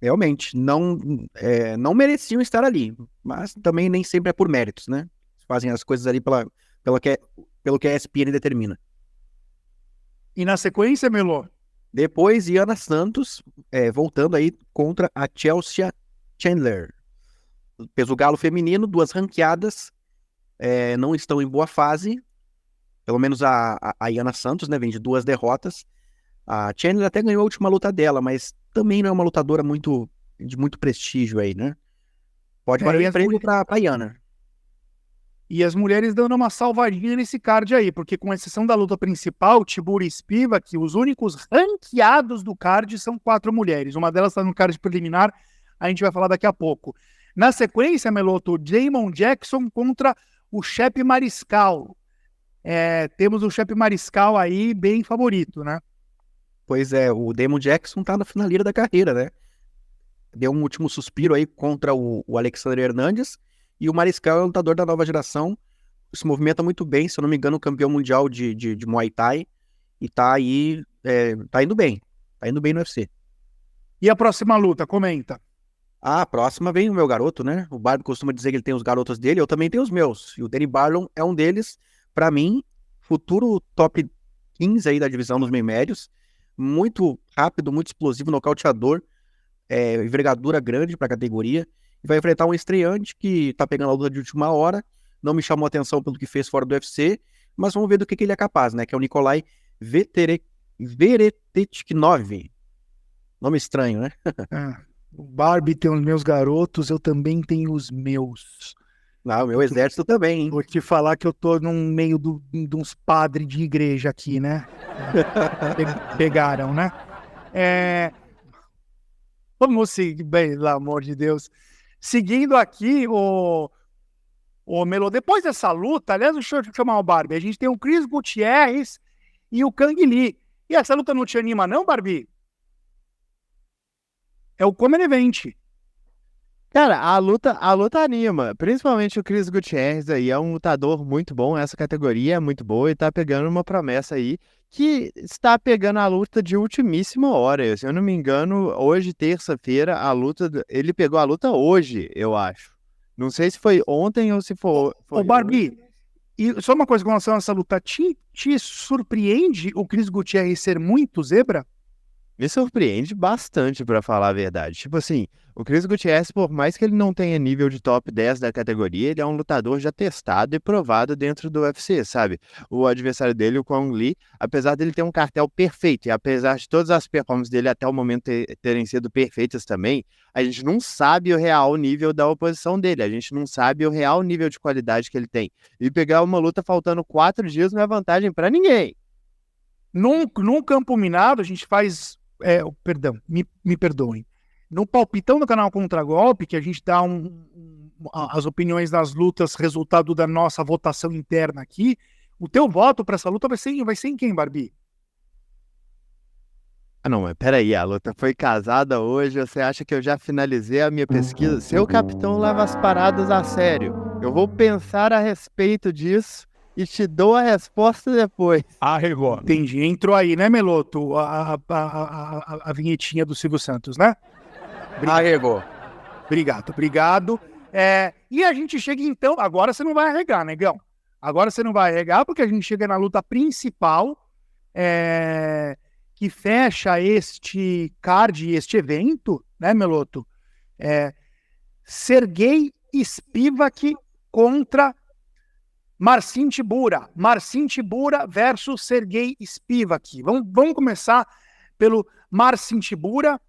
B: realmente, não mereciam estar ali. Mas também nem sempre é por méritos, né? Fazem as coisas ali pelo que a ESPN determina.
A: E na sequência, Melo?
B: Depois, Iana Santos, voltando aí contra a Chelsea Chandler. Peso galo feminino, 2 ranqueadas, não estão em boa fase. Pelo menos a Iana Santos, né, vem de 2 derrotas. A Chandler até ganhou a última luta dela, mas também não é uma lutadora de muito prestígio aí, né? Pode valer prêmio pra Iana.
A: E as mulheres dando uma salvadinha nesse card aí, porque com exceção da luta principal, Tibura e Spivak, os únicos ranqueados do card são 4 mulheres. Uma delas está no card preliminar, a gente vai falar daqui a pouco. Na sequência, Meloto, Damon Jackson contra o Shep Mariscal. Temos o Shep Mariscal aí bem favorito, né?
B: Pois é, o Damon Jackson tá na finaleira da carreira, né? Deu um último suspiro aí contra o Alexander Hernandes. E o Mariscal é um lutador da nova geração, se movimenta muito bem, se eu não me engano, campeão mundial de Muay Thai, e tá aí, tá indo bem no UFC.
A: E a próxima luta, comenta.
B: A próxima vem o meu garoto, né? O Barbie costuma dizer que ele tem os garotos dele, eu também tenho os meus, e o Danny Barlow é um deles, pra mim, futuro top 15 aí da divisão dos meio médios, muito rápido, muito explosivo, nocauteador, envergadura grande pra categoria, vai enfrentar um estreante que tá pegando a luta de última hora, não me chamou a atenção pelo que fez fora do UFC, mas vamos ver do que ele é capaz, né? Que é o Nikolai Veretetchkinov. Nome estranho, né?
A: O Barbie tem os meus garotos, eu também tenho os meus.
B: Ah, o meu exército também, hein?
A: Vou te falar que eu tô no meio de uns padres de igreja aqui, né? Pegaram, né? Vamos seguir, bem, pelo amor de Deus. Seguindo aqui, o Melo, depois dessa luta, aliás, deixa eu chamar o Barbie, a gente tem o Chris Gutierrez e o Kang Lee. E essa luta não te anima não, Barbie? É o Common Event.
C: Cara, a luta anima, principalmente o Chris Gutierrez aí, é um lutador muito bom, essa categoria é muito boa e tá pegando uma promessa aí que está pegando a luta de ultimíssima hora. Se eu não me engano, hoje, terça-feira, ele pegou a luta hoje, eu acho. Não sei se foi ontem ou se foi
A: Ô, Barbie, e só uma coisa com relação a essa luta, te surpreende o Chris Gutierrez ser muito zebra?
C: Me surpreende bastante, pra falar a verdade. Tipo assim, o Chris Gutierrez, por mais que ele não tenha nível de top 10 da categoria, ele é um lutador já testado e provado dentro do UFC, sabe? O adversário dele, o Kwang Lee, apesar dele ter um cartel perfeito, e apesar de todas as performances dele até o momento terem sido perfeitas também, a gente não sabe o real nível da oposição dele, a gente não sabe o real nível de qualidade que ele tem. E pegar uma luta faltando 4 dias não é vantagem pra ninguém.
A: Num campo minado, a gente faz. Perdão, me perdoem. No palpitão do canal Contragolpe, que a gente dá as opiniões das lutas, resultado da nossa votação interna aqui, o teu voto para essa luta vai ser em quem, Barbie?
C: Ah, não, mas peraí, a luta foi casada hoje, você acha que eu já finalizei a minha pesquisa? Seu capitão leva as paradas a sério. Eu vou pensar a respeito disso e te dou a resposta depois.
A: Arregou. Entendi. Entrou aí, né, Meloto? A vinhetinha do Silvio Santos, né?
B: Arregou.
A: Obrigado. E a gente chega então. Agora você não vai arregar, negão. Agora você não vai arregar, porque a gente chega na luta principal, que fecha este card, este evento, né, Meloto? Sergei Spivak contra Marcin Tybura. Marcin Tybura versus Sergei Spivak. Vamos começar pelo Marcin Tybura,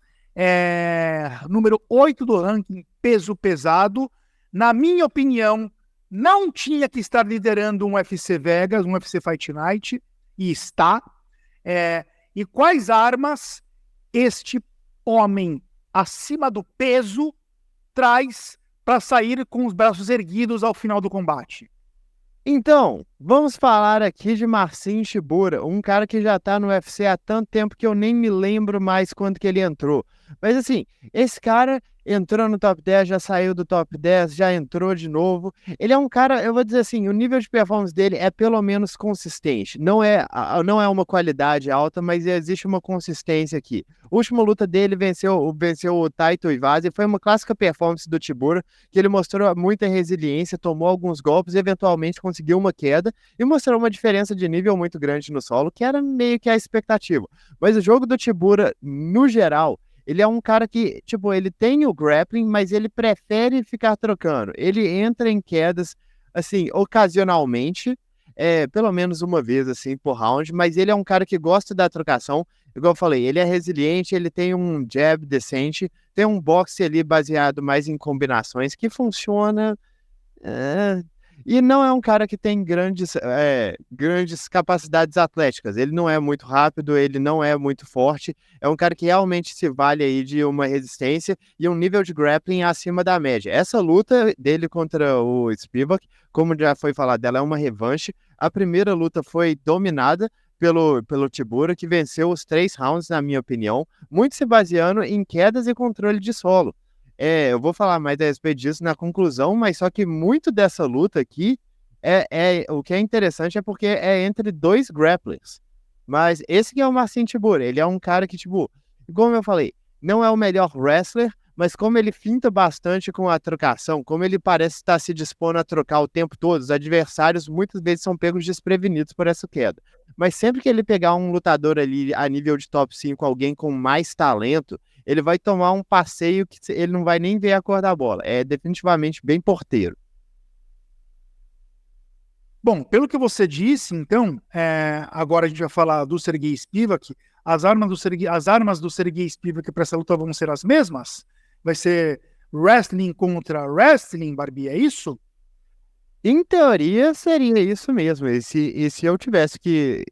A: número 8 do ranking, peso pesado. Na minha opinião, não tinha que estar liderando um UFC Vegas, um UFC Fight Night, e está. E quais armas este homem acima do peso traz para sair com os braços erguidos ao final do combate?
C: Então, vamos falar aqui de Marcin Tybura, um cara que já tá no UFC há tanto tempo que eu nem me lembro mais quando que ele entrou. Mas assim, esse cara entrou no top 10, já saiu do top 10, já entrou de novo. Ele é um cara, eu vou dizer assim, o nível de performance dele é pelo menos consistente. Não é uma qualidade alta, mas existe uma consistência aqui. A última luta dele venceu o Taito Iwasa, foi uma clássica performance do Tybura, que ele mostrou muita resiliência, tomou alguns golpes, eventualmente conseguiu uma queda e mostrou uma diferença de nível muito grande no solo, que era meio que a expectativa. Mas o jogo do Tybura, no geral, ele é um cara que, tipo, ele tem o grappling, mas ele prefere ficar trocando. Ele entra em quedas, assim, ocasionalmente, pelo menos uma vez, assim, por round, mas ele é um cara que gosta da trocação. Igual eu falei, ele é resiliente, ele tem um jab decente, tem um boxe ali baseado mais em combinações que funciona. E não é um cara que tem grandes capacidades atléticas. Ele não é muito rápido, ele não é muito forte. É um cara que realmente se vale aí de uma resistência e um nível de grappling acima da média. Essa luta dele contra o Spivak, como já foi falado dela, é uma revanche. A primeira luta foi dominada pelo Tybura, que venceu os 3 rounds, na minha opinião, muito se baseando em quedas e controle de solo. Eu vou falar mais a respeito disso na conclusão, mas só que muito dessa luta aqui, o que é interessante é porque é entre 2 grapplers. Mas esse que é o Marcin Tybura, ele é um cara que, tipo, como eu falei, não é o melhor wrestler, mas como ele finta bastante com a trocação, como ele parece estar se dispondo a trocar o tempo todo, os adversários muitas vezes são pegos desprevenidos por essa queda. Mas sempre que ele pegar um lutador ali a nível de top 5, alguém com mais talento, ele vai tomar um passeio que ele não vai nem ver a cor da bola. É definitivamente bem porteiro.
A: Bom, pelo que você disse, então, agora a gente vai falar do Sergei Spivak. As armas do Sergei Spivak para essa luta vão ser as mesmas? Vai ser wrestling contra wrestling, Barbie, é isso?
C: Em teoria, seria isso mesmo. E se eu tivesse que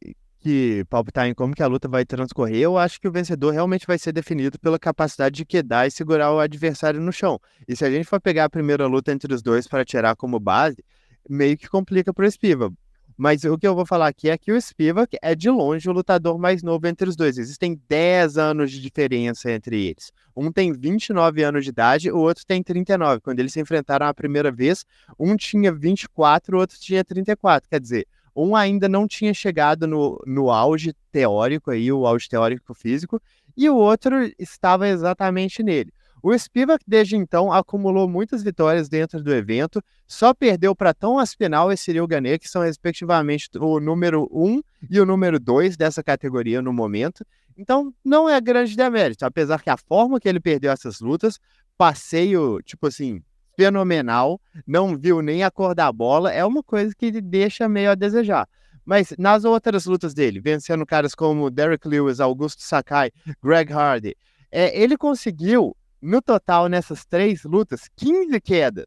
C: palpitar em como que a luta vai transcorrer, eu acho que o vencedor realmente vai ser definido pela capacidade de quedar e segurar o adversário no chão. E se a gente for pegar a primeira luta entre os dois para tirar como base, meio que complica pro Spivak. Mas o que eu vou falar aqui é que o Spivak é de longe o lutador mais novo entre os dois. Existem 10 anos de diferença entre eles. Um tem 29 anos de idade, o outro tem 39. Quando eles se enfrentaram a primeira vez, um tinha 24, o outro tinha 34. Quer dizer, um ainda não tinha chegado no auge teórico, aí, o auge teórico físico, e o outro estava exatamente nele. O Spivak, desde então, acumulou muitas vitórias dentro do evento, só perdeu para Tom Aspinall e Cyril Gane, que são respectivamente o número 1 e o número 2 dessa categoria no momento. Então, não é grande demérito, apesar que a forma que ele perdeu essas lutas, passeio, tipo assim, fenomenal, não viu nem a cor da bola, é uma coisa que deixa meio a desejar. Mas nas outras lutas dele, vencendo caras como Derek Lewis, Augusto Sakai, Greg Hardy, ele conseguiu, no total, nessas 3 lutas, 15 quedas.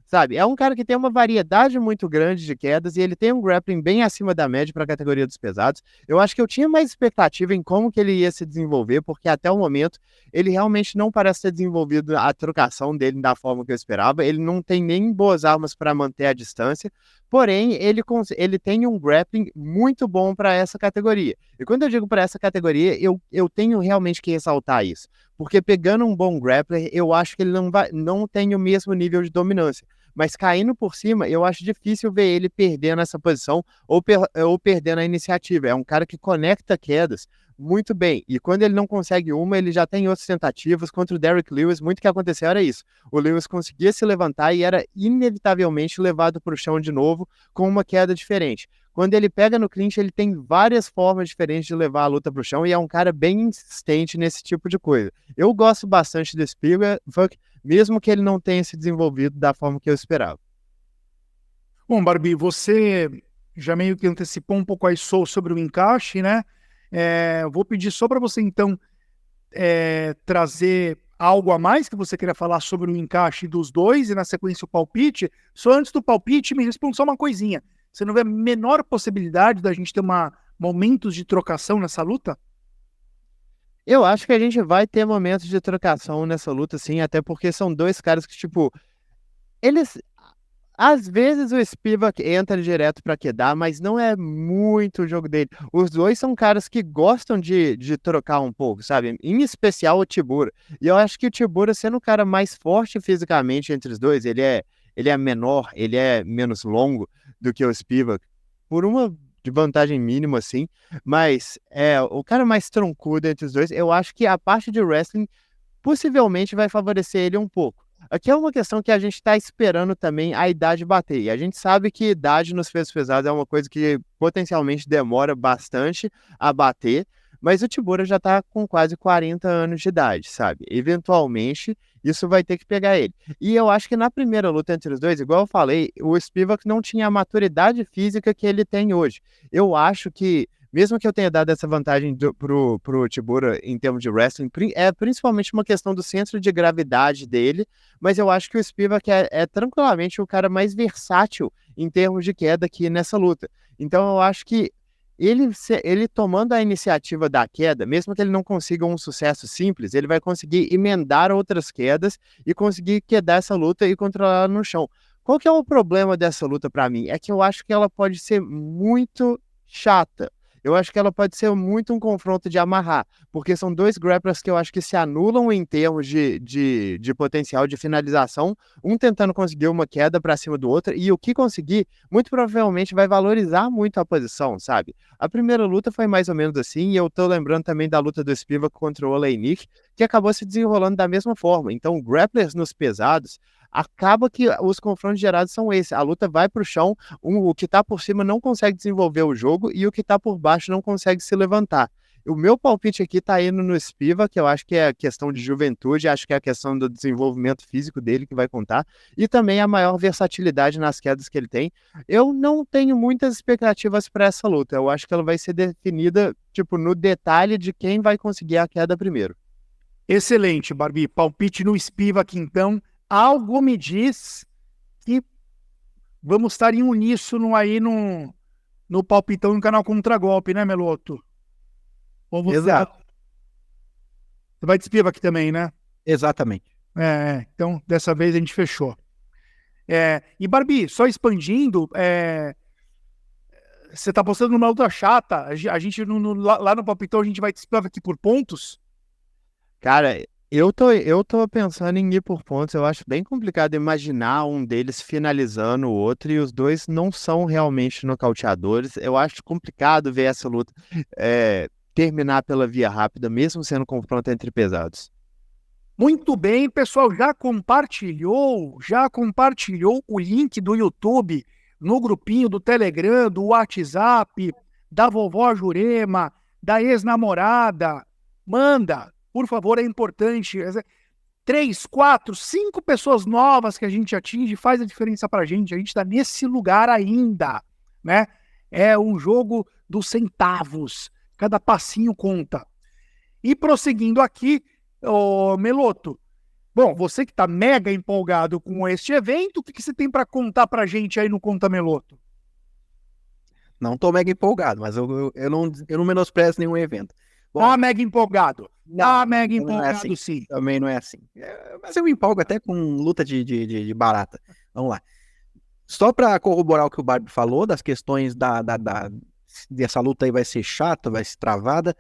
C: Sabe? É um cara que tem uma variedade muito grande de quedas e ele tem um grappling bem acima da média para a categoria dos pesados. Eu acho que eu tinha mais expectativa em como que ele ia se desenvolver, porque até o momento ele realmente não parece ter desenvolvido a trocação dele da forma que eu esperava. Ele não tem nem boas armas para manter a distância, porém ele tem um grappling muito bom para essa categoria. E quando eu digo para essa categoria, eu tenho realmente que ressaltar isso, porque pegando um bom grappler, eu acho que ele não tem o mesmo nível de dominância. Mas caindo por cima, eu acho difícil ver ele perdendo essa posição ou perdendo a iniciativa. É um cara que conecta quedas muito bem. E quando ele não consegue uma, ele já tem outras tentativas. Contra o Derek Lewis, muito que aconteceu era isso. O Lewis conseguia se levantar e era inevitavelmente levado para o chão de novo com uma queda diferente. Quando ele pega no clinch, ele tem várias formas diferentes de levar a luta para o chão e é um cara bem insistente nesse tipo de coisa. Eu gosto bastante do Spivak, mesmo que ele não tenha se desenvolvido da forma que eu esperava.
A: Bom, Barbie, você já meio que antecipou um pouco aí sobre o encaixe, né? Vou pedir só para você, então, trazer algo a mais que você queria falar sobre o encaixe dos dois e, na sequência, o palpite. Só antes do palpite, me responda só uma coisinha. Você não vê a menor possibilidade da gente ter momentos de trocação nessa luta?
C: Eu acho que a gente vai ter momentos de trocação nessa luta, sim, até porque são dois caras que, tipo, eles... Às vezes o Spivak entra direto pra quedar, mas não é muito o jogo dele. Os dois são caras que gostam de trocar um pouco, sabe? Em especial o Tibura. E eu acho que o Tibura, sendo o cara mais forte fisicamente entre os dois, ele é menor, ele é menos longo do que o Spivak, por uma de vantagem mínima, assim. Mas o cara mais troncudo entre os dois, eu acho que a parte de wrestling possivelmente vai favorecer ele um pouco. Aqui é uma questão que a gente está esperando também a idade bater. E a gente sabe que idade nos pesos pesados é uma coisa que potencialmente demora bastante a bater, mas o Tibura já está com quase 40 anos de idade, sabe? Eventualmente, isso vai ter que pegar ele. E eu acho que na primeira luta entre os dois, igual eu falei, o Spivak não tinha a maturidade física que ele tem hoje. Eu acho que mesmo que eu tenha dado essa vantagem pro Tibura em termos de wrestling, é principalmente uma questão do centro de gravidade dele, mas eu acho que o Spivak é tranquilamente o cara mais versátil em termos de queda aqui nessa luta. Então eu acho que ele tomando a iniciativa da queda, mesmo que ele não consiga um sucesso simples, ele vai conseguir emendar outras quedas e conseguir quedar essa luta e controlar ela no chão. Qual que é o problema dessa luta para mim? É que eu acho que ela pode ser muito chata. Eu acho que ela pode ser muito um confronto de amarrar, porque são dois grapplers que eu acho que se anulam em termos de potencial de finalização, um tentando conseguir uma queda para cima do outro, e o que conseguir, muito provavelmente vai valorizar muito a posição, sabe? A primeira luta foi mais ou menos assim, e eu tô lembrando também da luta do Spivak contra o Oleinik, que acabou se desenrolando da mesma forma. Então, grapplers nos pesados, acaba que os confrontos gerados são esses. A luta vai para o chão, o que está por cima não consegue desenvolver o jogo e o que está por baixo não consegue se levantar. O meu palpite aqui está indo no Spivak, que eu acho que é a questão de juventude, acho que é a questão do desenvolvimento físico dele que vai contar, e também a maior versatilidade nas quedas que ele tem. Eu não tenho muitas expectativas para essa luta, eu acho que ela vai ser definida, tipo, no detalhe de quem vai conseguir a queda primeiro.
A: Excelente, Barbie. Palpite no Spivak, então. Algo me diz que vamos estar em uníssono aí no palpitão no canal Contragolpe, né, Meloto? Ou
B: Exato.
A: Você vai de Spivak também, né?
B: Exatamente.
A: Então, dessa vez a gente fechou. E, Barbie, só expandindo, você tá postando numa luta chata, a gente lá no palpitão a gente vai de Spivak por pontos?
C: Cara, eu tô pensando em ir por pontos. Eu acho bem complicado imaginar um deles finalizando o outro e os dois não são realmente nocauteadores. Eu acho complicado ver essa luta terminar pela via rápida, mesmo sendo confronto entre pesados.
A: Muito bem, pessoal, já compartilhou o link do YouTube no grupinho do Telegram, do WhatsApp, da vovó Jurema, da ex-namorada. Manda, por favor, é importante. 3, 4, 5 pessoas novas que a gente atinge faz a diferença pra gente. A gente tá nesse lugar ainda, né? É um jogo dos centavos. Cada passinho conta. E prosseguindo aqui, Meloto, bom, você que está mega empolgado com este evento, o que você tem para contar para a gente aí no Conta Meloto?
B: Não tô mega empolgado, mas eu não menosprezo nenhum evento. Bom,
A: Tá mega empolgado. Tá mega
B: também não é
A: empolgado,
B: assim.
A: sim.
B: Também não é assim. Mas eu me empolgo até com luta de barata. Vamos lá. Só para corroborar o que o Barbie falou, das questões dessa luta aí vai ser chata, vai ser travada.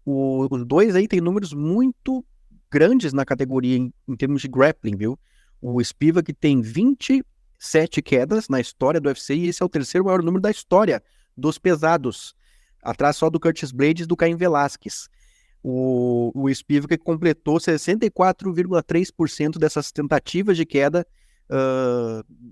B: Os dois aí tem números muito grandes na categoria em termos de grappling, viu? O Spivak tem 27 quedas na história do UFC e esse é o terceiro maior número da história dos pesados, atrás só do Curtis Blades e do Caim Velasquez. O Spivak completou 64,3% dessas tentativas de queda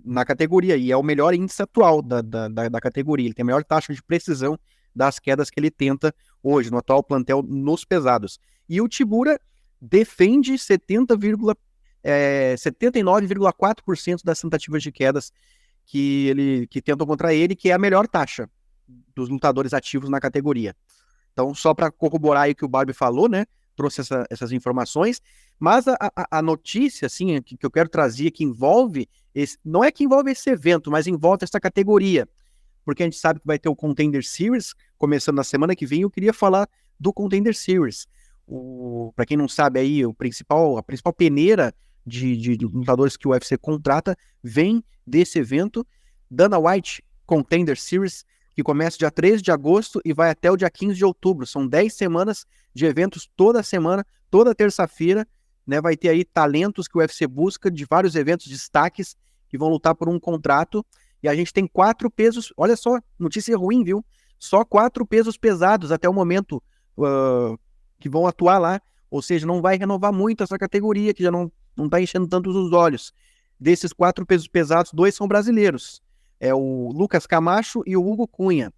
B: na categoria, e é o melhor índice atual da categoria. Ele tem a maior taxa de precisão das quedas que ele tenta hoje, no atual plantel, nos pesados. E o Tibura defende 79,4% das tentativas de quedas que tentam contra ele, que é a melhor taxa dos lutadores ativos na categoria. Então, só para corroborar aí o que o Barbie falou, né? Trouxe essas informações, mas a notícia, assim, que eu quero trazer, que envolve, não é que envolve esse evento, mas envolve essa categoria, porque a gente sabe que vai ter o Contender Series, começando na semana que vem, eu queria falar do Contender Series. Para quem não sabe aí, a principal peneira de lutadores que o UFC contrata vem desse evento, Dana White Contender Series, que começa dia 13 de agosto e vai até o dia 15 de outubro. São 10 semanas de eventos toda semana, toda terça-feira, né? Vai ter aí talentos que o UFC busca de vários eventos, destaques, que vão lutar por um contrato. E a gente tem 4 pesos, olha só, notícia ruim, viu? Só 4 pesos pesados até o momento que vão atuar lá. Ou seja, não vai renovar muito essa categoria, que já não tá enchendo tanto os olhos. Desses 4 pesos pesados, 2 são brasileiros. É o Lucas Camacho e o Hugo Cunha.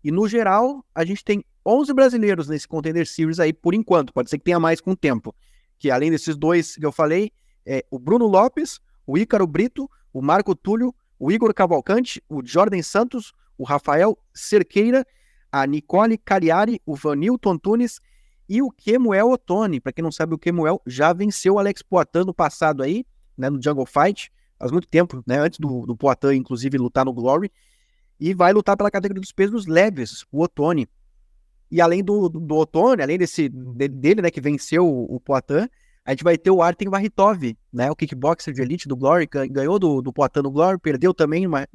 B: E no geral, a gente tem 11 brasileiros nesse Contender Series aí, por enquanto. Pode ser que tenha mais com o tempo. Que além desses 2 que eu falei, o Bruno Lopes, o Ícaro Brito, o Marco Túlio, o Igor Cavalcante, o Jordan Santos, o Rafael Cerqueira, a Nicole Cagliari, o Vanilton Antunes e o Kemuel Ottoni. Para quem não sabe, o Kemuel já venceu o Alex Poatan no passado aí, né, no Jungle Fight, faz muito tempo, né, antes do Poatan, inclusive, lutar no Glory, e vai lutar pela categoria dos pesos leves, o Ottoni. E além do Ottoni, além dele, né, que venceu o Poatan, a gente vai ter o Artem Varitov, né, o kickboxer de elite do Glory, ganhou do Poatan no Glory, perdeu também, né,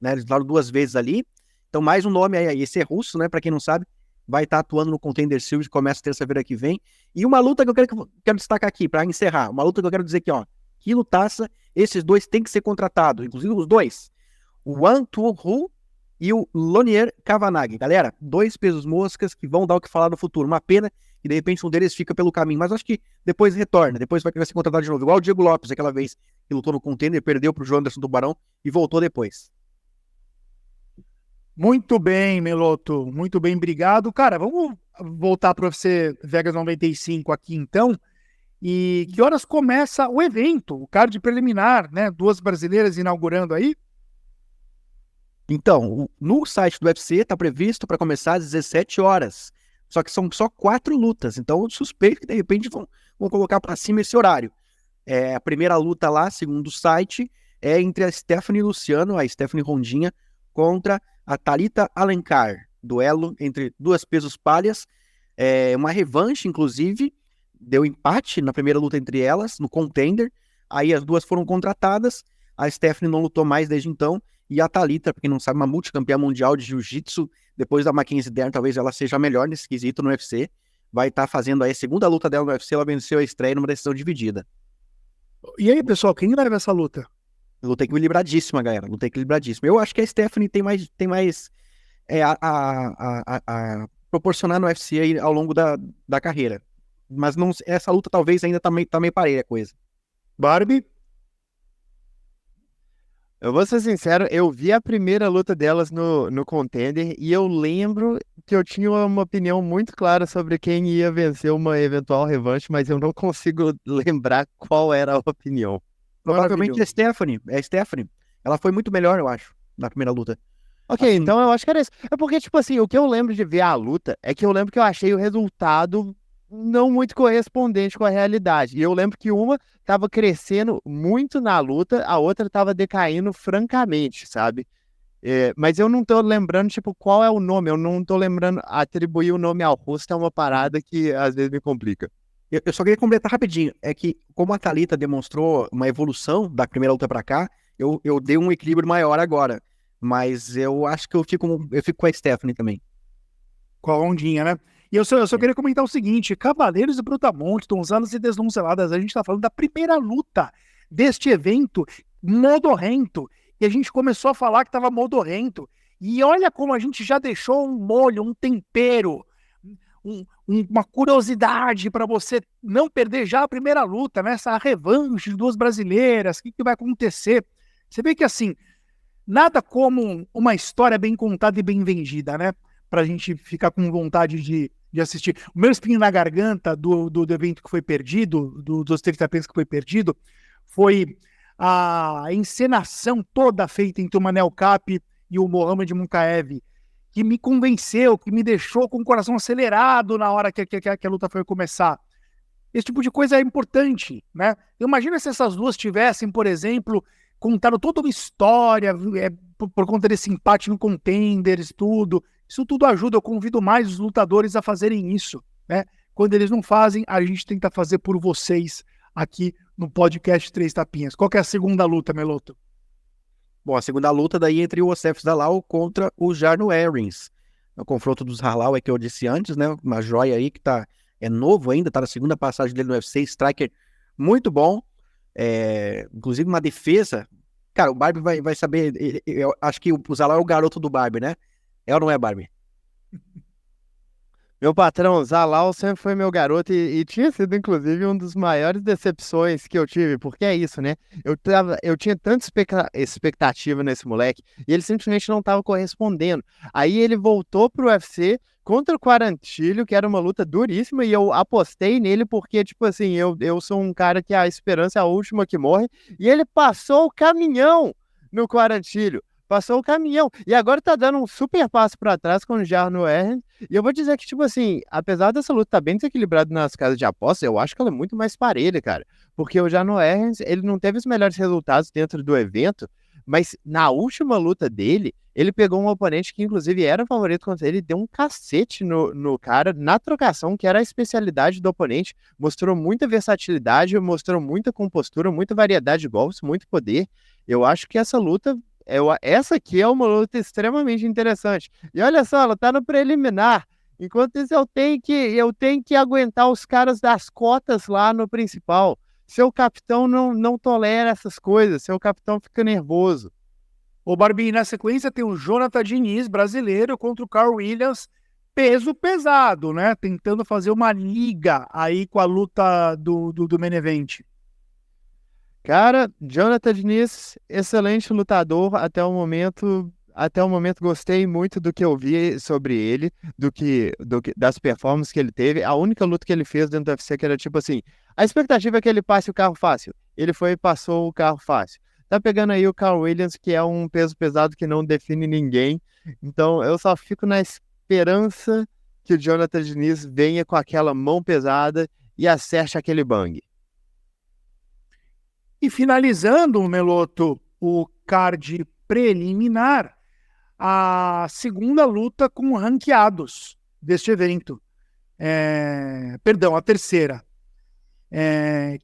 B: eles lutaram 2 vezes ali. Então, mais um nome aí, esse é russo, né, pra quem não sabe, vai estar atuando no Contender Series, começa terça-feira que vem. E uma luta que eu quero destacar aqui, pra encerrar, uma luta que eu quero dizer aqui, ó, que lutaça, esses 2 têm que ser contratados, inclusive os 2, o Wan Tu-Hu e o Lonier Kavanagh. Galera, 2 pesos moscas que vão dar o que falar no futuro. Uma pena que de repente um deles fica pelo caminho, mas acho que depois retorna, depois vai ser contratado de novo, igual o Diego Lopes, aquela vez que lutou no Contender, perdeu pro João Anderson Tubarão e voltou depois.
A: Muito bem, Meloto. Muito bem, obrigado. Cara, vamos voltar para o UFC Vegas 95 aqui então. E que horas começa o evento, o card preliminar, né? 2 brasileiras inaugurando aí?
B: Então, no site do UFC está previsto para começar às 17 horas. Só que são só 4 lutas. Então, eu suspeito que de repente vão colocar para cima esse horário. A primeira luta lá, segundo o site, é entre a Stephanie Luciano, a Stephanie Rondinha, contra a Thalita Alencar. Duelo entre 2 pesos palhas. Uma revanche, inclusive. Deu empate na primeira luta entre elas, no Contender. Aí as 2 foram contratadas. A Stephanie não lutou mais desde então. E a Thalita, pra quem não sabe, uma multicampeã mundial de jiu-jitsu, depois da Mackenzie Dern, talvez ela seja a melhor nesse quesito no UFC. Vai estar fazendo aí a segunda luta dela no UFC, ela venceu a estreia numa decisão dividida.
A: E aí, pessoal, quem leva essa luta?
B: Luta equilibradíssima, galera. Luta equilibradíssima. Eu acho que a Stephanie tem mais a proporcionar no UFC aí ao longo da carreira. mas não, essa luta talvez ainda tá meio parelha a coisa.
A: Barbie?
C: Eu vou ser sincero, eu vi a primeira luta delas no Contender e eu lembro que eu tinha uma opinião muito clara sobre quem ia vencer uma eventual revanche, mas eu não consigo lembrar qual era a opinião.
B: Provavelmente é a Stephanie. Ela foi muito melhor, eu acho, na primeira luta.
C: Ok,
B: Assim,
C: então eu acho que era isso. É porque, tipo assim, o que eu lembro de ver a luta é que eu lembro que eu achei o resultado não muito correspondente com a realidade. E eu lembro que uma tava crescendo muito na luta, a outra tava decaindo francamente, sabe? Mas eu não tô lembrando, tipo, qual é o nome. Eu não tô lembrando, atribuir o nome ao rosto é uma parada que às vezes me complica.
B: eu só queria completar rapidinho. É que, como a Thalita demonstrou uma evolução da primeira luta pra cá, eu dei um equilíbrio maior agora. Mas eu acho que eu fico com a Stephanie também.
A: Com a ondinha, né? E eu só queria comentar o seguinte: Cavaleiros e Brutamontes, Donzelas e Desdonceladas, a gente tá falando da primeira luta deste evento modorrento. E a gente começou a falar que tava modorrento. E olha como a gente já deixou um molho, um tempero, uma curiosidade para você não perder já a primeira luta, né? Essa revanche de duas brasileiras, o que vai acontecer? Você vê que assim, nada como uma história bem contada e bem vendida, né? Pra gente ficar com vontade de assistir. O meu espinho na garganta do evento que foi perdido, dos 30 pênaltis que foi perdido, foi a encenação toda feita entre o Manel Cap e o Mohamed Munkaev, que me convenceu, que me deixou com o coração acelerado na hora que a luta foi começar. Esse tipo de coisa é importante, né? Imagina se essas duas tivessem, por exemplo, contado toda uma história por conta desse empate no Contenders, tudo. Isso tudo ajuda. Eu convido mais os lutadores a fazerem isso, né? Quando eles não fazem, a gente tenta fazer por vocês aqui no podcast Três Tapinhas. Qual que é a segunda luta, Meloto?
B: Bom, a segunda luta daí entre o Osef Zalal contra o Jarno Errins. O confronto dos Zalal é que eu disse antes, né? Uma joia aí que é novo ainda, tá na segunda passagem dele no UFC, striker muito bom. Inclusive uma defesa. Cara, o Barbie vai saber. Eu acho que o Zalal é o garoto do Barbie, né? É ou não é, Barbie?
C: Meu patrão, Zalal sempre foi meu garoto e tinha sido, inclusive, uma das maiores decepções que eu tive, porque é isso, né? Eu tinha tanta expectativa nesse moleque e ele simplesmente não estava correspondendo. Aí ele voltou pro UFC contra o Quarantilho, que era uma luta duríssima, e eu apostei nele porque, tipo assim, eu sou um cara que a esperança é a última que morre, e ele passou o caminhão no Quarantilho. Passou o caminhão. E agora tá dando um super passo pra trás com o Jarno Errens. E eu vou dizer que, tipo assim, apesar dessa luta estar bem desequilibrada nas casas de apostas, eu acho que ela é muito mais parelha, cara. Porque o Jarno Errens, ele não teve os melhores resultados dentro do evento, mas na última luta dele, ele pegou um oponente que, inclusive, era favorito contra ele, deu um cacete no cara, na trocação, que era a especialidade do oponente. Mostrou muita versatilidade, mostrou muita compostura, muita variedade de golpes, muito poder. Eu acho que essa luta... essa aqui é uma luta extremamente interessante. E olha só, ela tá no preliminar. Enquanto isso, eu tenho que aguentar os caras das cotas lá no principal. Seu capitão não tolera essas coisas. Seu capitão fica nervoso.
A: Ô, Barbie, na sequência tem o Jonathan Diniz, brasileiro, contra o Carl Williams, peso pesado, né? Tentando fazer uma liga aí com a luta do main event.
C: Cara, Jonathan Diniz, excelente lutador até o momento. Até o momento gostei muito do que eu vi sobre ele, das performances que ele teve. A única luta que ele fez dentro do UFC que era tipo assim, a expectativa é que ele passe o carro fácil. Ele foi e passou o carro fácil. Tá pegando aí o Carl Williams, que é um peso pesado que não define ninguém. Então eu só fico na esperança que o Jonathan Diniz venha com aquela mão pesada e acerte aquele bang.
A: E finalizando, Meloto, o card preliminar, a segunda luta com ranqueados deste evento. Perdão, a terceira.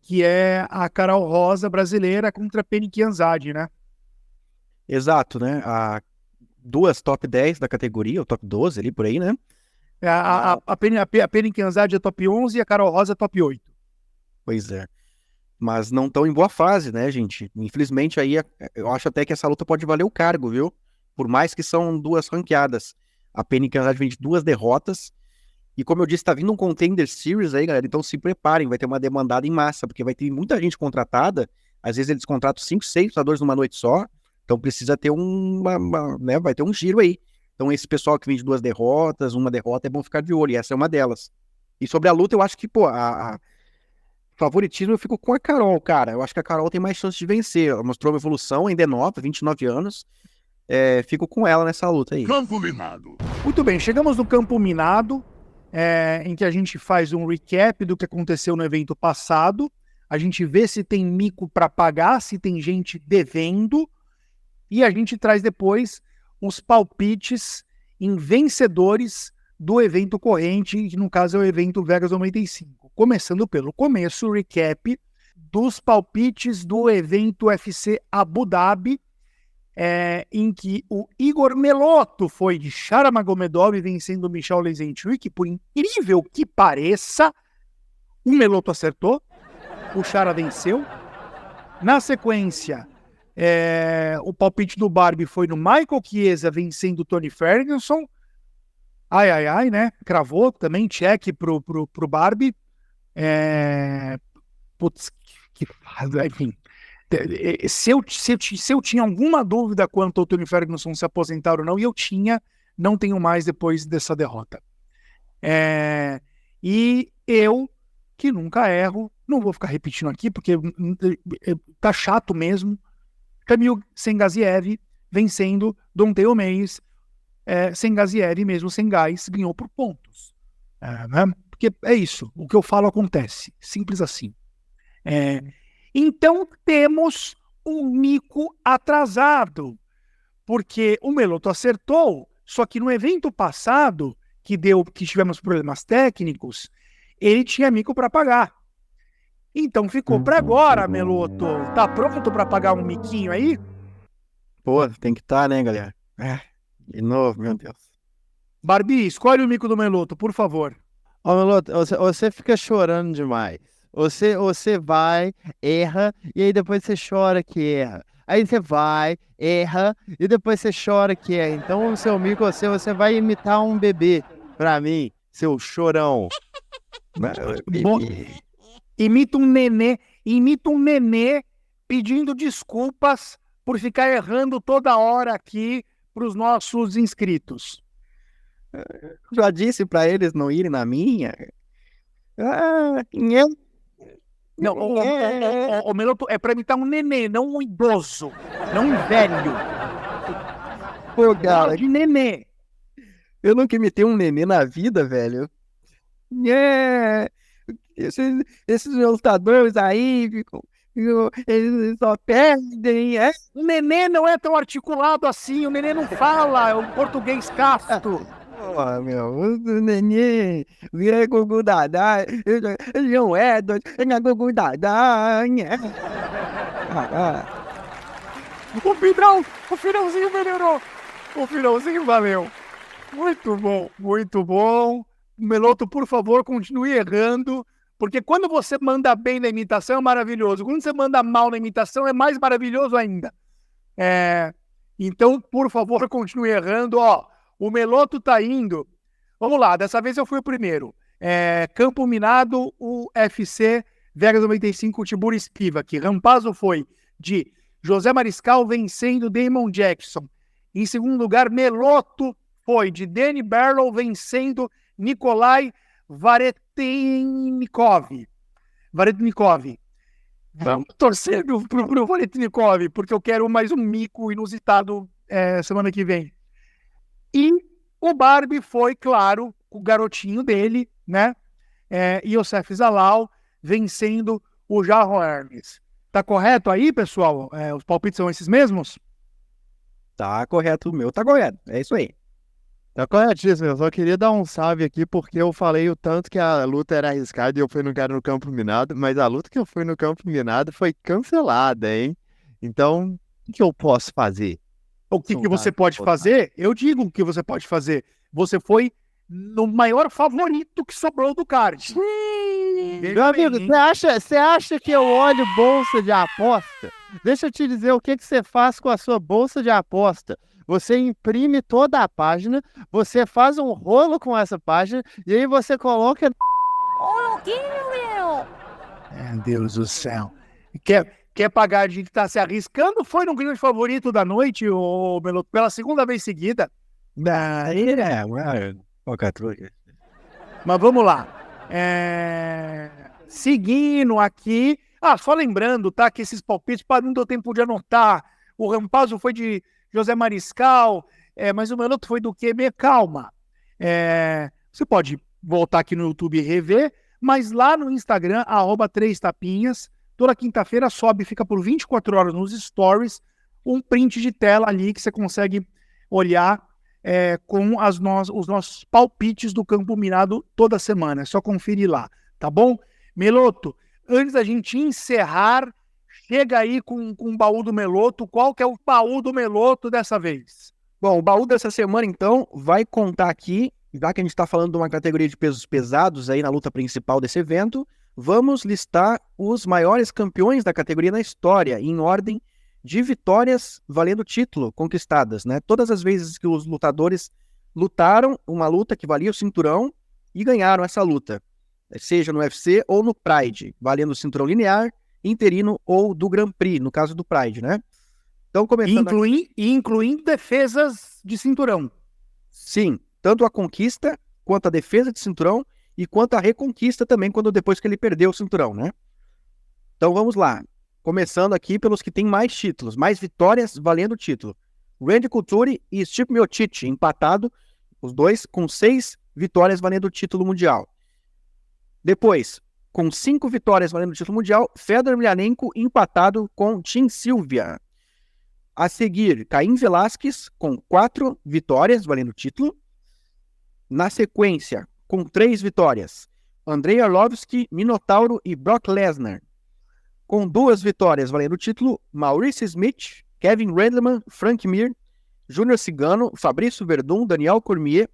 A: Que é a Carol Rosa brasileira contra a Penny Kianzad, né?
B: Exato, né? Duas top 10 da categoria, ou top 12 ali por aí, né?
A: A Penny Kianzad é top 11 e a Carol Rosa é top 8.
B: Pois é. Mas não estão em boa fase, né, gente? Infelizmente, aí eu acho até que essa luta pode valer o cargo, viu? Por mais que são duas ranqueadas. A Penny Kianzad vem de 2 derrotas E como eu disse, tá vindo um Contender Series aí, galera, então se preparem, vai ter uma demandada em massa, porque vai ter muita gente contratada, às vezes eles contratam 5, 6 lutadores numa noite só, então precisa ter né, vai ter um giro aí. Então esse pessoal que vem de 2 derrotas, uma derrota, é bom ficar de olho, e essa é uma delas. E sobre a luta, eu acho que, pô, favoritismo eu fico com a Carol, cara. Eu acho que a Carol tem mais chance de vencer. Ela mostrou uma evolução, ainda é nova, 29 anos. Fico com ela nessa luta aí.
D: Campo minado.
A: Muito bem, chegamos no campo minado, em que a gente faz um recap do que aconteceu no evento passado. A gente vê se tem mico para pagar, se tem gente devendo. E a gente traz depois uns palpites em vencedores do evento corrente, que no caso é o evento Vegas 95. Começando pelo começo, o recap dos palpites do evento UFC Abu Dhabi, em que o Igor Melotto foi de Sara Magomedov vencendo o Michel Lezentuy, que por incrível que pareça, o Melotto acertou, o Sara venceu. Na sequência, o palpite do Barbie foi no Michael Chiesa vencendo o Tony Ferguson. Ai, né? Cravou também, check pro Barbie. Putz, enfim. Se eu tinha alguma dúvida quanto ao Tony Ferguson se aposentar ou não, e eu tinha, não tenho mais depois dessa derrota. E eu, que nunca erro, não vou ficar repetindo aqui, porque tá chato mesmo, Kamil Sengaziev vencendo Donteio Meis, Sengaziev mesmo sem gás, ganhou por pontos. Né? Porque é isso, o que eu falo acontece, simples assim. Então temos um mico atrasado, porque o Melotto acertou, só que no evento passado, que tivemos problemas técnicos, ele tinha mico para pagar. Então ficou para agora, Melotto. Tá pronto para pagar um miquinho aí?
B: Pô, tem que estar, né, galera? De novo, meu Deus.
A: Barbie, escolhe o mico do Melotto, por favor.
C: Ô, Melotto, você fica chorando demais. Você vai, erra, e aí depois você chora que erra. Aí você vai, erra, e depois você chora que erra. Então o seu mico, você vai imitar um bebê pra mim, seu chorão.
A: Bom, imita um nenê pedindo desculpas por ficar errando toda hora aqui pros nossos inscritos.
B: Já disse pra eles não irem na minha.
A: Não, o Melotto é pra imitar um nenê, não um idoso, não um velho.
B: Pô, cara,
A: De nenê.
B: eu nunca imitei um nenê na vida, velho. Esses lutadores aí eles só perdem.
A: O nenê não é tão articulado assim, o nenê não fala, é um português casto.
B: Pô, meu, o nenê vira Gugu Dadá, João Edwards, Gugu Dadá.
A: O finalzinho melhorou. O finalzinho valeu. Muito bom, muito bom. Melotto, por favor, continue errando, porque quando você manda bem na imitação é maravilhoso. Quando você manda mal na imitação é mais maravilhoso ainda. Então, por favor, continue errando. O Melotto tá indo. Vamos lá, dessa vez eu fui o primeiro. Campo Minado, o UFC Vegas 95, Tibur Spivak. Rampazzo foi de José Mariscal vencendo Damon Jackson. Em segundo lugar, Melotto foi de Danny Barlow vencendo Nikolai Varetnikov. Vamos torcer pro Varetnikov, porque eu quero mais um mico inusitado semana que vem. E o Barbie foi, claro, o garotinho dele, né? Youssef Zalal vencendo o Jarro Hermes. Tá correto aí, pessoal? Os palpites são esses mesmos?
B: Tá correto, o meu tá correto. É isso aí.
C: Tá corretíssimo, eu só queria dar um salve aqui porque eu falei o tanto que a luta era arriscada e eu fui no cara no campo minado, mas a luta que eu fui no campo minado foi cancelada, hein? Então, o que eu posso fazer?
A: O que você pode fazer? Eu digo o que você pode fazer. Você foi no maior favorito que sobrou do card.
C: Meu amigo, você acha que eu olho bolsa de aposta? Deixa eu te dizer o que você faz com a sua bolsa de aposta. você imprime toda a página, você faz um rolo com essa página e aí você coloca...
A: Meu Deus do céu. Quer pagar de que tá se arriscando? Foi no grande favorito da noite, ô Meloto, pela segunda vez seguida.
B: Falcatrua.
A: Mas vamos lá. Seguindo aqui. Só lembrando, tá? Que esses palpites, não deu tempo de anotar. O Rampazzo foi de José Mariscal, mas o Meloto foi do quê? Calma. Você pode voltar aqui no YouTube e rever, mas lá no Instagram, @3tapinhas, toda quinta-feira sobe, fica por 24 horas nos stories, um print de tela ali que você consegue olhar com os nossos palpites do Campo Minado toda semana. É só conferir lá, tá bom? Meloto, antes da gente encerrar, chega aí com o baú do Meloto. Qual que é o baú do Meloto dessa vez?
B: Bom, o baú dessa semana, então, vai contar aqui, já que a gente está falando de uma categoria de pesos pesados aí na luta principal desse evento, vamos listar os maiores campeões da categoria na história, em ordem de vitórias valendo título conquistadas, né? Todas as vezes que os lutadores lutaram uma luta que valia o cinturão e ganharam essa luta, seja no UFC ou no Pride, valendo o cinturão linear, interino ou do Grand Prix, no caso do Pride, né? Então, começando
A: incluindo defesas de cinturão.
B: Sim, tanto a conquista quanto a defesa de cinturão e quanto a reconquista também, depois que ele perdeu o cinturão, né? Então vamos lá. Começando aqui pelos que têm mais títulos, mais vitórias valendo o título. Randy Couture e Stipe Miocic, empatado, os dois com 6 vitórias valendo o título mundial. Depois, com 5 vitórias valendo o título mundial, Fedor Emelianenko empatado com Tim Sylvia. A seguir, Caim Velasquez com 4 vitórias valendo o título. Na sequência, com 3 vitórias, Andrei Arlovski, Minotauro e Brock Lesnar. Com 2 vitórias valendo o título, Maurice Smith, Kevin Randleman, Frank Mir, Júnior Cigano, Fabrício Verdun, Daniel Cormier,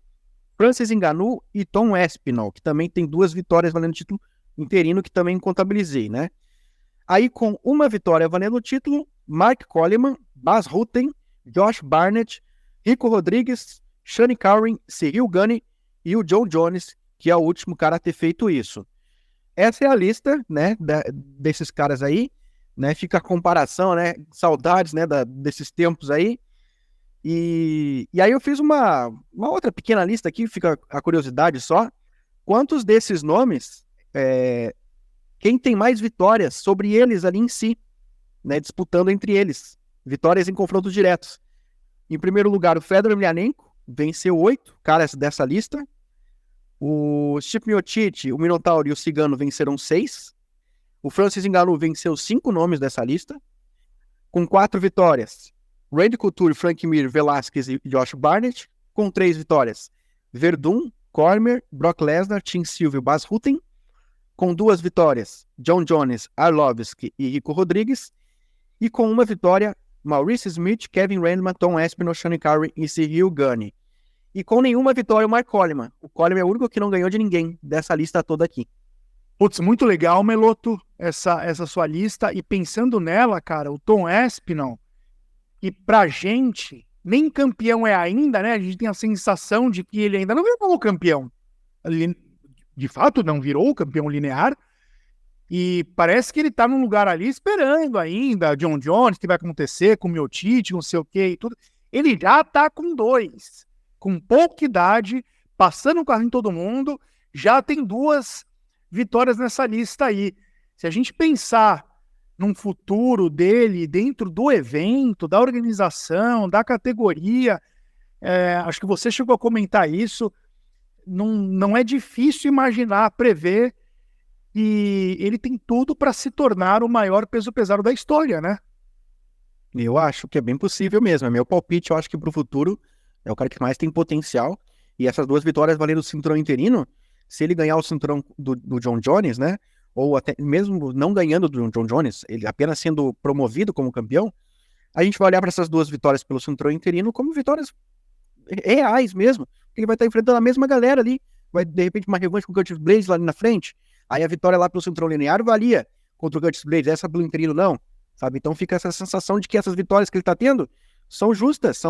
B: Francis Ngannou e Tom Aspinall, que também tem 2 vitórias valendo o título interino, que também contabilizei, né? Aí, com 1 vitória valendo o título, Mark Coleman, Bas Rutten, Josh Barnett, Rico Rodrigues, Shane Carwin, Cyril Gane e o John Jones, que é o último cara a ter feito isso. Essa é a lista, né, desses caras aí, né? Fica a comparação, né? Saudades, né, desses tempos aí. E aí eu fiz uma outra pequena lista aqui, fica a curiosidade só. Quantos desses nomes, quem tem mais vitórias sobre eles ali em si, né, disputando entre eles, vitórias em confrontos diretos. Em primeiro lugar, o Fedor Emelianenko, venceu 8 caras dessa lista. O Stipe Miocic, o Minotauro e o Cigano venceram 6. O Francis Ngannou venceu 5 nomes dessa lista, com 4 vitórias. Randy Couture, Frank Mir, Velasquez e Josh Barnett, com 3 vitórias. Verdun, Cormier, Brock Lesnar, Tim Sylvia e Bas Rutten, com 2 vitórias. John Jones, Arlovski e Rico Rodrigues, e com 1 vitória, Maurice Smith, Kevin Randleman, Tom Aspinall, Shane Carwin e Cyril Gane. E com nenhuma vitória, o Mark Coleman. O Coleman é o único que não ganhou de ninguém dessa lista toda aqui.
A: Putz, muito legal, Meloto, essa sua lista. E pensando nela, cara, o Tom Aspinall, que pra gente, nem campeão é ainda, né? A gente tem a sensação de que ele ainda não virou o campeão. Ele, de fato, não virou o campeão linear. E parece que ele tá num lugar ali esperando ainda, John Jones, o que vai acontecer com o Miocic, não sei o que e tudo. Ele já tá com 2. Com pouca idade, passando o carro em todo mundo, já tem 2 vitórias nessa lista aí. Se a gente pensar num futuro dele dentro do evento, da organização, da categoria, acho que você chegou a comentar isso, não é difícil imaginar, prever, e ele tem tudo para se tornar o maior peso pesado da história, né?
B: Eu acho que é bem possível mesmo. É meu palpite, eu acho que pro futuro é o cara que mais tem potencial. E essas 2 vitórias valendo o cinturão interino, se ele ganhar o cinturão do John Jones, né? Ou até mesmo não ganhando do John Jones, ele apenas sendo promovido como campeão, a gente vai olhar para essas 2 vitórias pelo cinturão interino como vitórias reais mesmo. Ele vai estar enfrentando a mesma galera ali. Vai, de repente, uma revanche com o Curtis Blades lá ali na frente. Aí a vitória lá pelo cinturão linear valia contra o Curtis Blades, essa pelo interino não. Sabe? Então fica essa sensação de que essas vitórias que ele tá tendo são justas,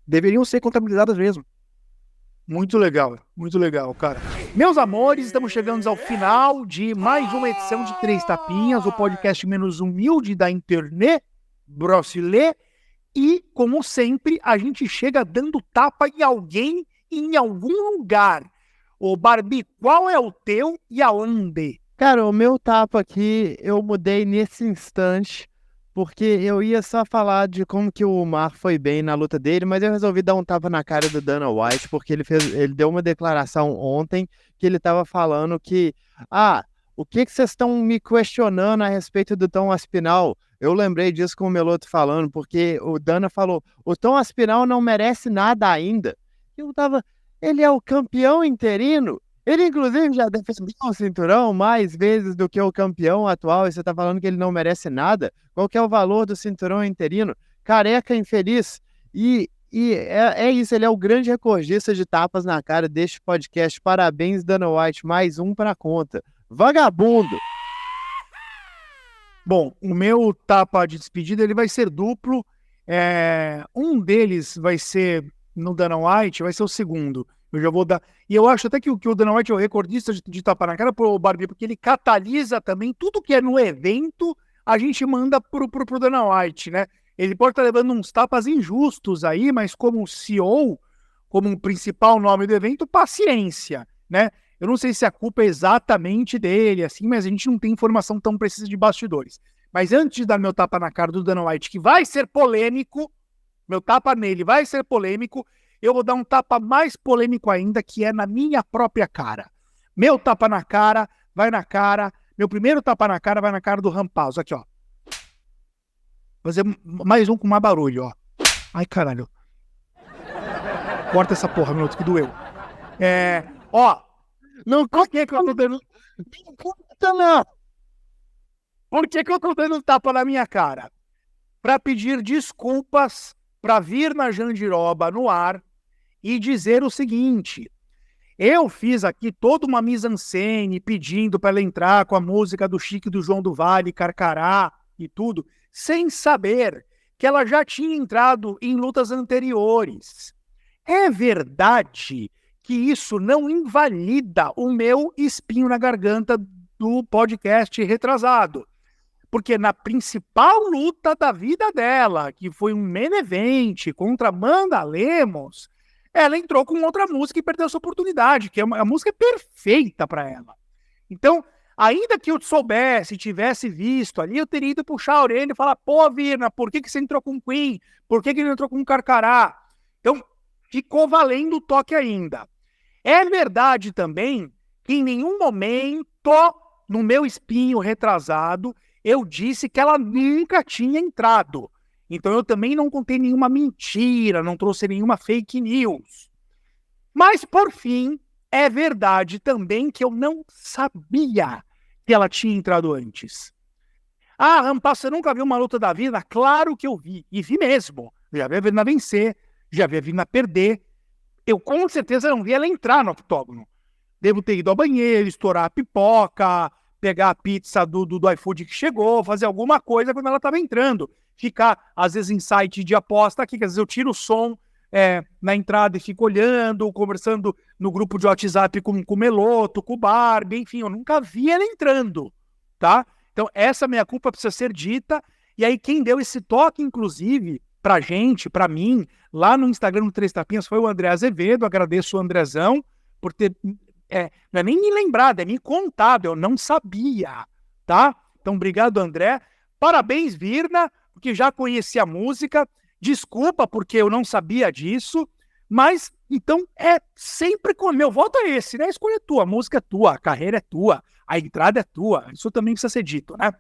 B: deveriam ser contabilizadas mesmo.
A: Muito legal, cara. Meus amores, estamos chegando ao final de mais uma edição de Três Tapinhas, o podcast menos humilde da internet brasileira. E, como sempre, a gente chega dando tapa em alguém em algum lugar. Ô, Barbie, qual é o teu e aonde?
C: Cara, o meu tapa aqui eu mudei nesse instante, porque eu ia só falar de como que o Umar foi bem na luta dele, mas eu resolvi dar um tapa na cara do Dana White, porque ele deu uma declaração ontem que ele tava falando que, o que vocês estão me questionando a respeito do Tom Aspinall? Eu lembrei disso com o Meloto falando, porque o Dana falou, o Tom Aspinall não merece nada ainda. Ele é o campeão interino. Ele, inclusive, já defendeu o cinturão mais vezes do que o campeão atual, e você tá falando que ele não merece nada? Qual que é o valor do cinturão interino? Careca infeliz. É isso, ele é o grande recordista de tapas na cara deste podcast. Parabéns, Dana White, mais um pra conta. Vagabundo!
A: Bom, o meu tapa de despedida ele vai ser duplo. Um deles vai ser no Dana White, vai ser o segundo. Eu já vou dar. E eu acho até que o Dana White é o recordista de tapa na cara pro Barbie, porque ele catalisa também tudo que é no evento, a gente manda pro Dana White, né? Ele pode estar levando uns tapas injustos aí, mas como CEO, como um principal nome do evento, paciência, né? Eu não sei se a culpa é exatamente dele, assim, mas a gente não tem informação tão precisa de bastidores. Mas antes de dar meu tapa na cara do Dana White, que vai ser polêmico, meu tapa nele vai ser polêmico, eu vou dar um tapa mais polêmico ainda, que é na minha própria cara. Meu tapa na cara, vai na cara. Meu primeiro tapa na cara vai na cara do Rampaz. Aqui, ó. Vou fazer mais um com mais barulho, ó. Ai, caralho. Corta essa porra, meu, que doeu. Não, por que eu tô dando... Não. Por que eu tô dando tapa na minha cara? Pra pedir desculpas, pra vir na Jandiroba no ar, e dizer o seguinte, eu fiz aqui toda uma mise-en-scène pedindo para ela entrar com a música do Chico e do João do Vale, Carcará e tudo, sem saber que ela já tinha entrado em lutas anteriores. É verdade que isso não invalida o meu espinho na garganta do podcast retrasado, porque na principal luta da vida dela, que foi um main event contra Amanda Lemos, ela entrou com outra música e perdeu essa oportunidade, que a música é perfeita para ela. Então, ainda que eu soubesse, tivesse visto ali, eu teria ido puxar a orelha e falar, pô, Virna, por que você entrou com Queen? Por que ele entrou com Carcará? Então, ficou valendo o toque ainda. É verdade também que em nenhum momento, no meu espinho retrasado, eu disse que ela nunca tinha entrado. Então eu também não contei nenhuma mentira, não trouxe nenhuma fake news. Mas, por fim, é verdade também que eu não sabia que ela tinha entrado antes. Rampaz, você nunca viu uma luta da vida? Claro que eu vi, e vi mesmo. Já vi a Virna vencer, já vi a Virna perder. Eu com certeza não vi ela entrar no octógono. Devo ter ido ao banheiro, estourar a pipoca, pegar a pizza do iFood que chegou, fazer alguma coisa quando ela estava entrando. Ficar, às vezes, em site de aposta aqui, que às vezes eu tiro o som na entrada e fico olhando, conversando no grupo de WhatsApp com o Meloto, com o Barbie, enfim, eu nunca vi ela entrando, tá? Então, essa minha culpa precisa ser dita, e aí quem deu esse toque, inclusive, pra gente, pra mim, lá no Instagram do Três Tapinhas, foi o André Azevedo, agradeço o Andrezão por ter, não é nem me lembrado, é me contado, eu não sabia, tá? Então, obrigado, André. Parabéns, Virna, porque já conheci a música, desculpa porque eu não sabia disso, mas então é sempre com meu voto é esse, né? A escolha é tua, a música é tua, a carreira é tua, a entrada é tua, isso também precisa ser dito, né?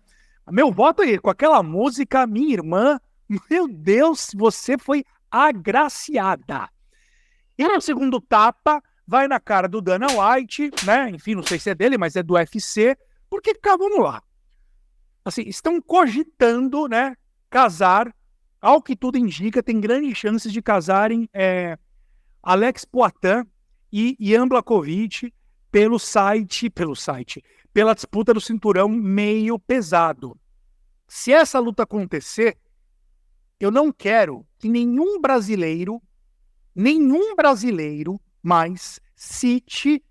A: Meu voto é com aquela música, minha irmã, meu Deus, você foi agraciada. E no segundo tapa, vai na cara do Dana White, né? Enfim, não sei se é dele, mas é do UFC, porque, cara, vamos lá. Assim, estão cogitando, né, casar, ao que tudo indica, tem grandes chances de casarem Alex Poitin e Jan Blachowicz pela disputa do cinturão meio pesado. Se essa luta acontecer, eu não quero que nenhum brasileiro mais cite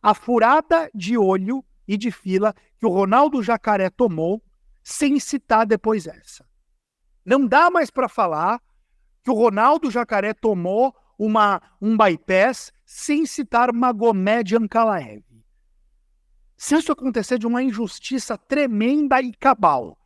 A: a furada de olho e de fila que o Ronaldo Jacaré tomou sem citar depois essa. Não dá mais para falar que o Ronaldo Jacaré tomou um bypass sem citar Magomed Ankalaev. Se isso acontecer de uma injustiça tremenda e cabal,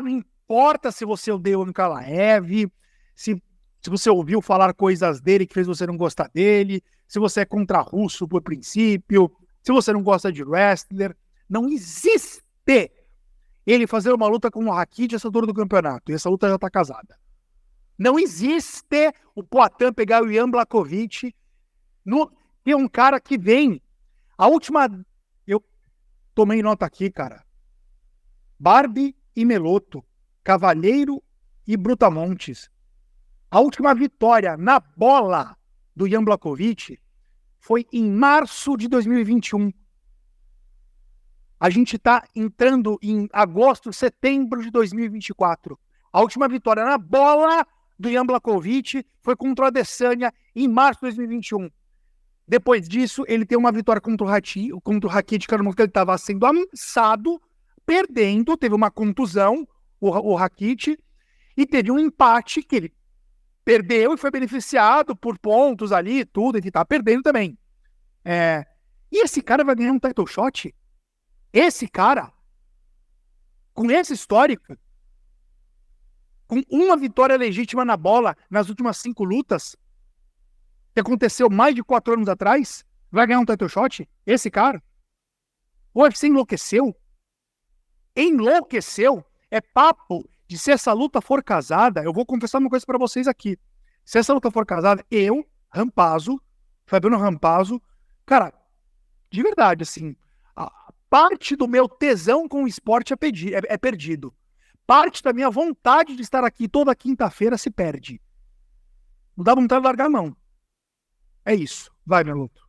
A: não importa se você odeia o Ankalaev, se você ouviu falar coisas dele que fez você não gostar dele, se você é contra russo por princípio, se você não gosta de wrestler, não existe ele fazer uma luta com o Rakic essa altura do campeonato, e essa luta já está casada. Não existe o Poatan pegar o Jan Blachowicz, que é um cara que vem. A última... Eu tomei nota aqui, cara. Barbie e Meloto, Cavalheiro e Brutamontes. A última vitória na bola do Jan Blachowicz foi em março de 2021. A gente está entrando em agosto, setembro de 2024. A última vitória na bola do Jan Blachowicz foi contra o Adesanya em março de 2021. Depois disso, ele tem uma vitória contra o Rakic, que ele estava sendo amassado, perdendo, teve uma contusão, o Rakic, e teve um empate que ele perdeu e foi beneficiado por pontos ali, tudo, ele tá perdendo também. E esse cara vai ganhar um title shot? Esse cara, com esse histórico, com uma vitória legítima na bola nas últimas 5 lutas, que aconteceu mais de 4 anos atrás, vai ganhar um title shot? Esse cara? O UFC enlouqueceu? Enlouqueceu? É papo de se essa luta for casada, eu vou confessar uma coisa pra vocês aqui. Se essa luta for casada, eu, Rampazzo, Fabiano Rampazzo, cara, de verdade, assim, a parte do meu tesão com o esporte é perdido. Parte da minha vontade de estar aqui toda quinta-feira se perde. Não dá vontade de largar a mão. É isso. Vai, meu luto.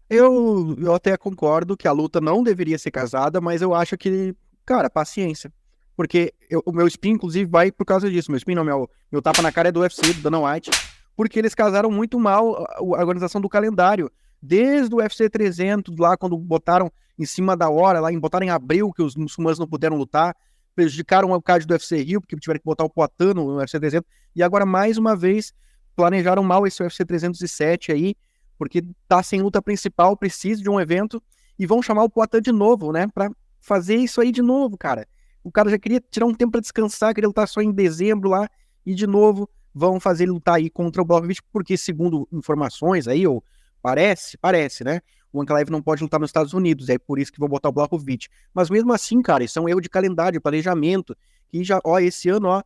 B: Eu até concordo que a luta não deveria ser casada, mas eu acho que, cara, paciência. Porque o meu spin, inclusive, vai por causa disso. Meu spin não, meu tapa na cara é do UFC, do Dana White, porque eles casaram muito mal a organização do calendário. Desde o UFC 300, lá quando botaram em cima da hora, lá botaram em abril, que os muçulmanos não puderam lutar, prejudicaram o card do UFC Rio, porque tiveram que botar o Poatan no UFC 300, e agora, mais uma vez, planejaram mal esse UFC 307 aí, porque tá sem luta principal, precisa de um evento, e vão chamar o Poatan de novo, né, pra fazer isso aí de novo, cara. O cara já queria tirar um tempo pra descansar, queria lutar só em dezembro lá, e de novo vão fazer ele lutar aí contra o Blachowicz, porque segundo informações aí, ou parece, né, o Ankalaev não pode lutar nos Estados Unidos, é por isso que vão botar o Blachowicz. Mas mesmo assim, cara, isso é um erro de calendário, planejamento, que já, esse ano,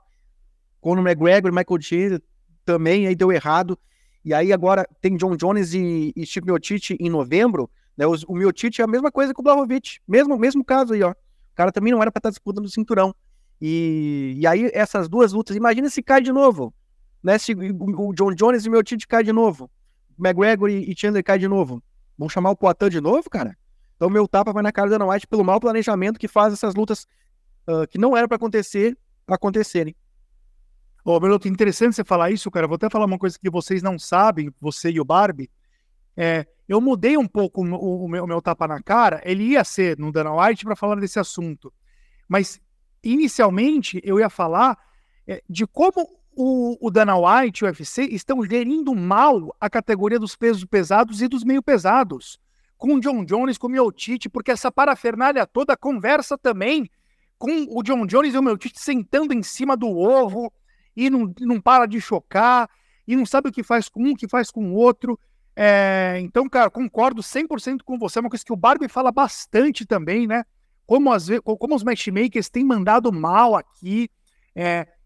B: Conor McGregor e Michael Chandler também aí deu errado, e aí agora tem John Jones e Steve Miocic em novembro, né, o Miocic é a mesma coisa que o Blachowicz, mesmo caso aí, O cara também não era pra estar disputando o cinturão. E aí essas duas lutas, imagina se cai de novo, né, se o John Jones e o Miocic cai de novo, McGregor e Chandler cai de novo, vão chamar o Poatan de novo, cara? Então meu tapa vai na cara do Dana White pelo mau planejamento que faz essas lutas que não era pra acontecerem.
A: Meloto, interessante você falar isso, cara. Vou até falar uma coisa que vocês não sabem, você e o Barbie. Eu mudei um pouco o meu tapa na cara. Ele ia ser no Dana White para falar desse assunto. Mas, inicialmente, eu ia falar de como o Dana White e o UFC estão gerindo mal a categoria dos pesos pesados e dos meio pesados. Com o John Jones, com o Miocic, porque essa parafernália toda conversa também com o John Jones e o Miocic sentando em cima do ovo e não para de chocar, e não sabe o que faz com um, o que faz com o outro. Então, cara, concordo 100% com você, é uma coisa que o Barbie fala bastante também, né? Como os matchmakers têm mandado mal aqui,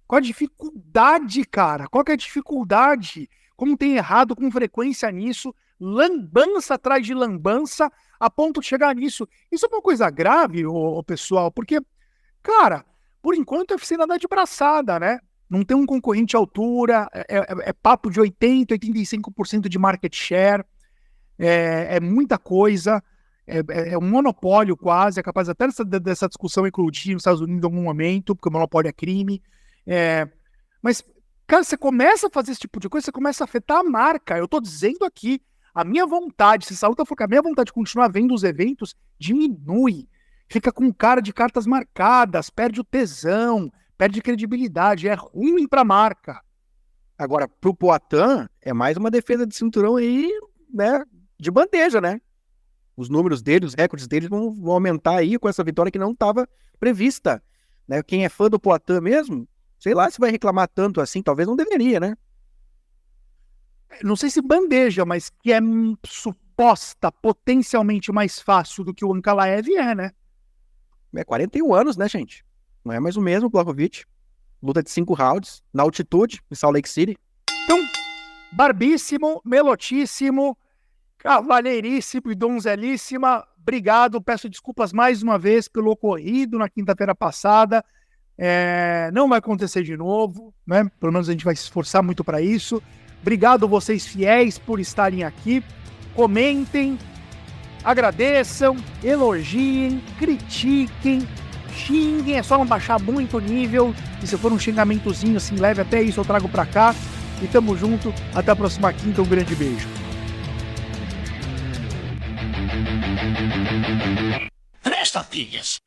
A: qual a dificuldade, cara? Qual que é a dificuldade? Como tem errado com frequência nisso, lambança atrás de lambança, a ponto de chegar nisso. Isso é uma coisa grave, pessoal, porque, cara, por enquanto o UFC nada de braçada, né? Não tem um concorrente à altura, é papo de 80%, 85% de market share, é muita coisa, é um monopólio quase, é capaz até dessa discussão eclodir nos Estados Unidos em algum momento, porque o monopólio é crime. Mas, Cara, você começa a fazer esse tipo de coisa, você começa a afetar a marca. Eu tô dizendo aqui, a minha vontade, se essa luta for que a minha vontade de continuar vendo os eventos, diminui. Fica com cara de cartas marcadas, perde o tesão, perde credibilidade, é ruim pra marca.
B: Agora, pro Poatan, é mais uma defesa de cinturão aí, né, de bandeja, né? Os números dele, os recordes dele vão aumentar aí com essa vitória que não estava prevista, né? Quem é fã do Poatan mesmo, sei lá se vai reclamar tanto assim, talvez não deveria, né?
A: Não sei se bandeja, mas que é suposta, potencialmente mais fácil do que o Ankalaev né?
B: É 41 anos, né, gente? Não é mais o mesmo Blachowicz. Luta de 5 rounds, na altitude, em Salt Lake City.
A: Então, barbíssimo, melotíssimo, cavalheiríssimo e donzelíssima, obrigado, peço desculpas mais uma vez pelo ocorrido na quinta-feira passada, não vai acontecer de novo, né? Pelo menos a gente vai se esforçar muito para isso. Obrigado vocês fiéis por estarem aqui, comentem, agradeçam, elogiem, critiquem, xinguem, é só não baixar muito o nível, e se for um xingamentozinho assim leve, até isso eu trago pra cá, e tamo junto, até a próxima quinta, um grande beijo.
D: Presta, filhas!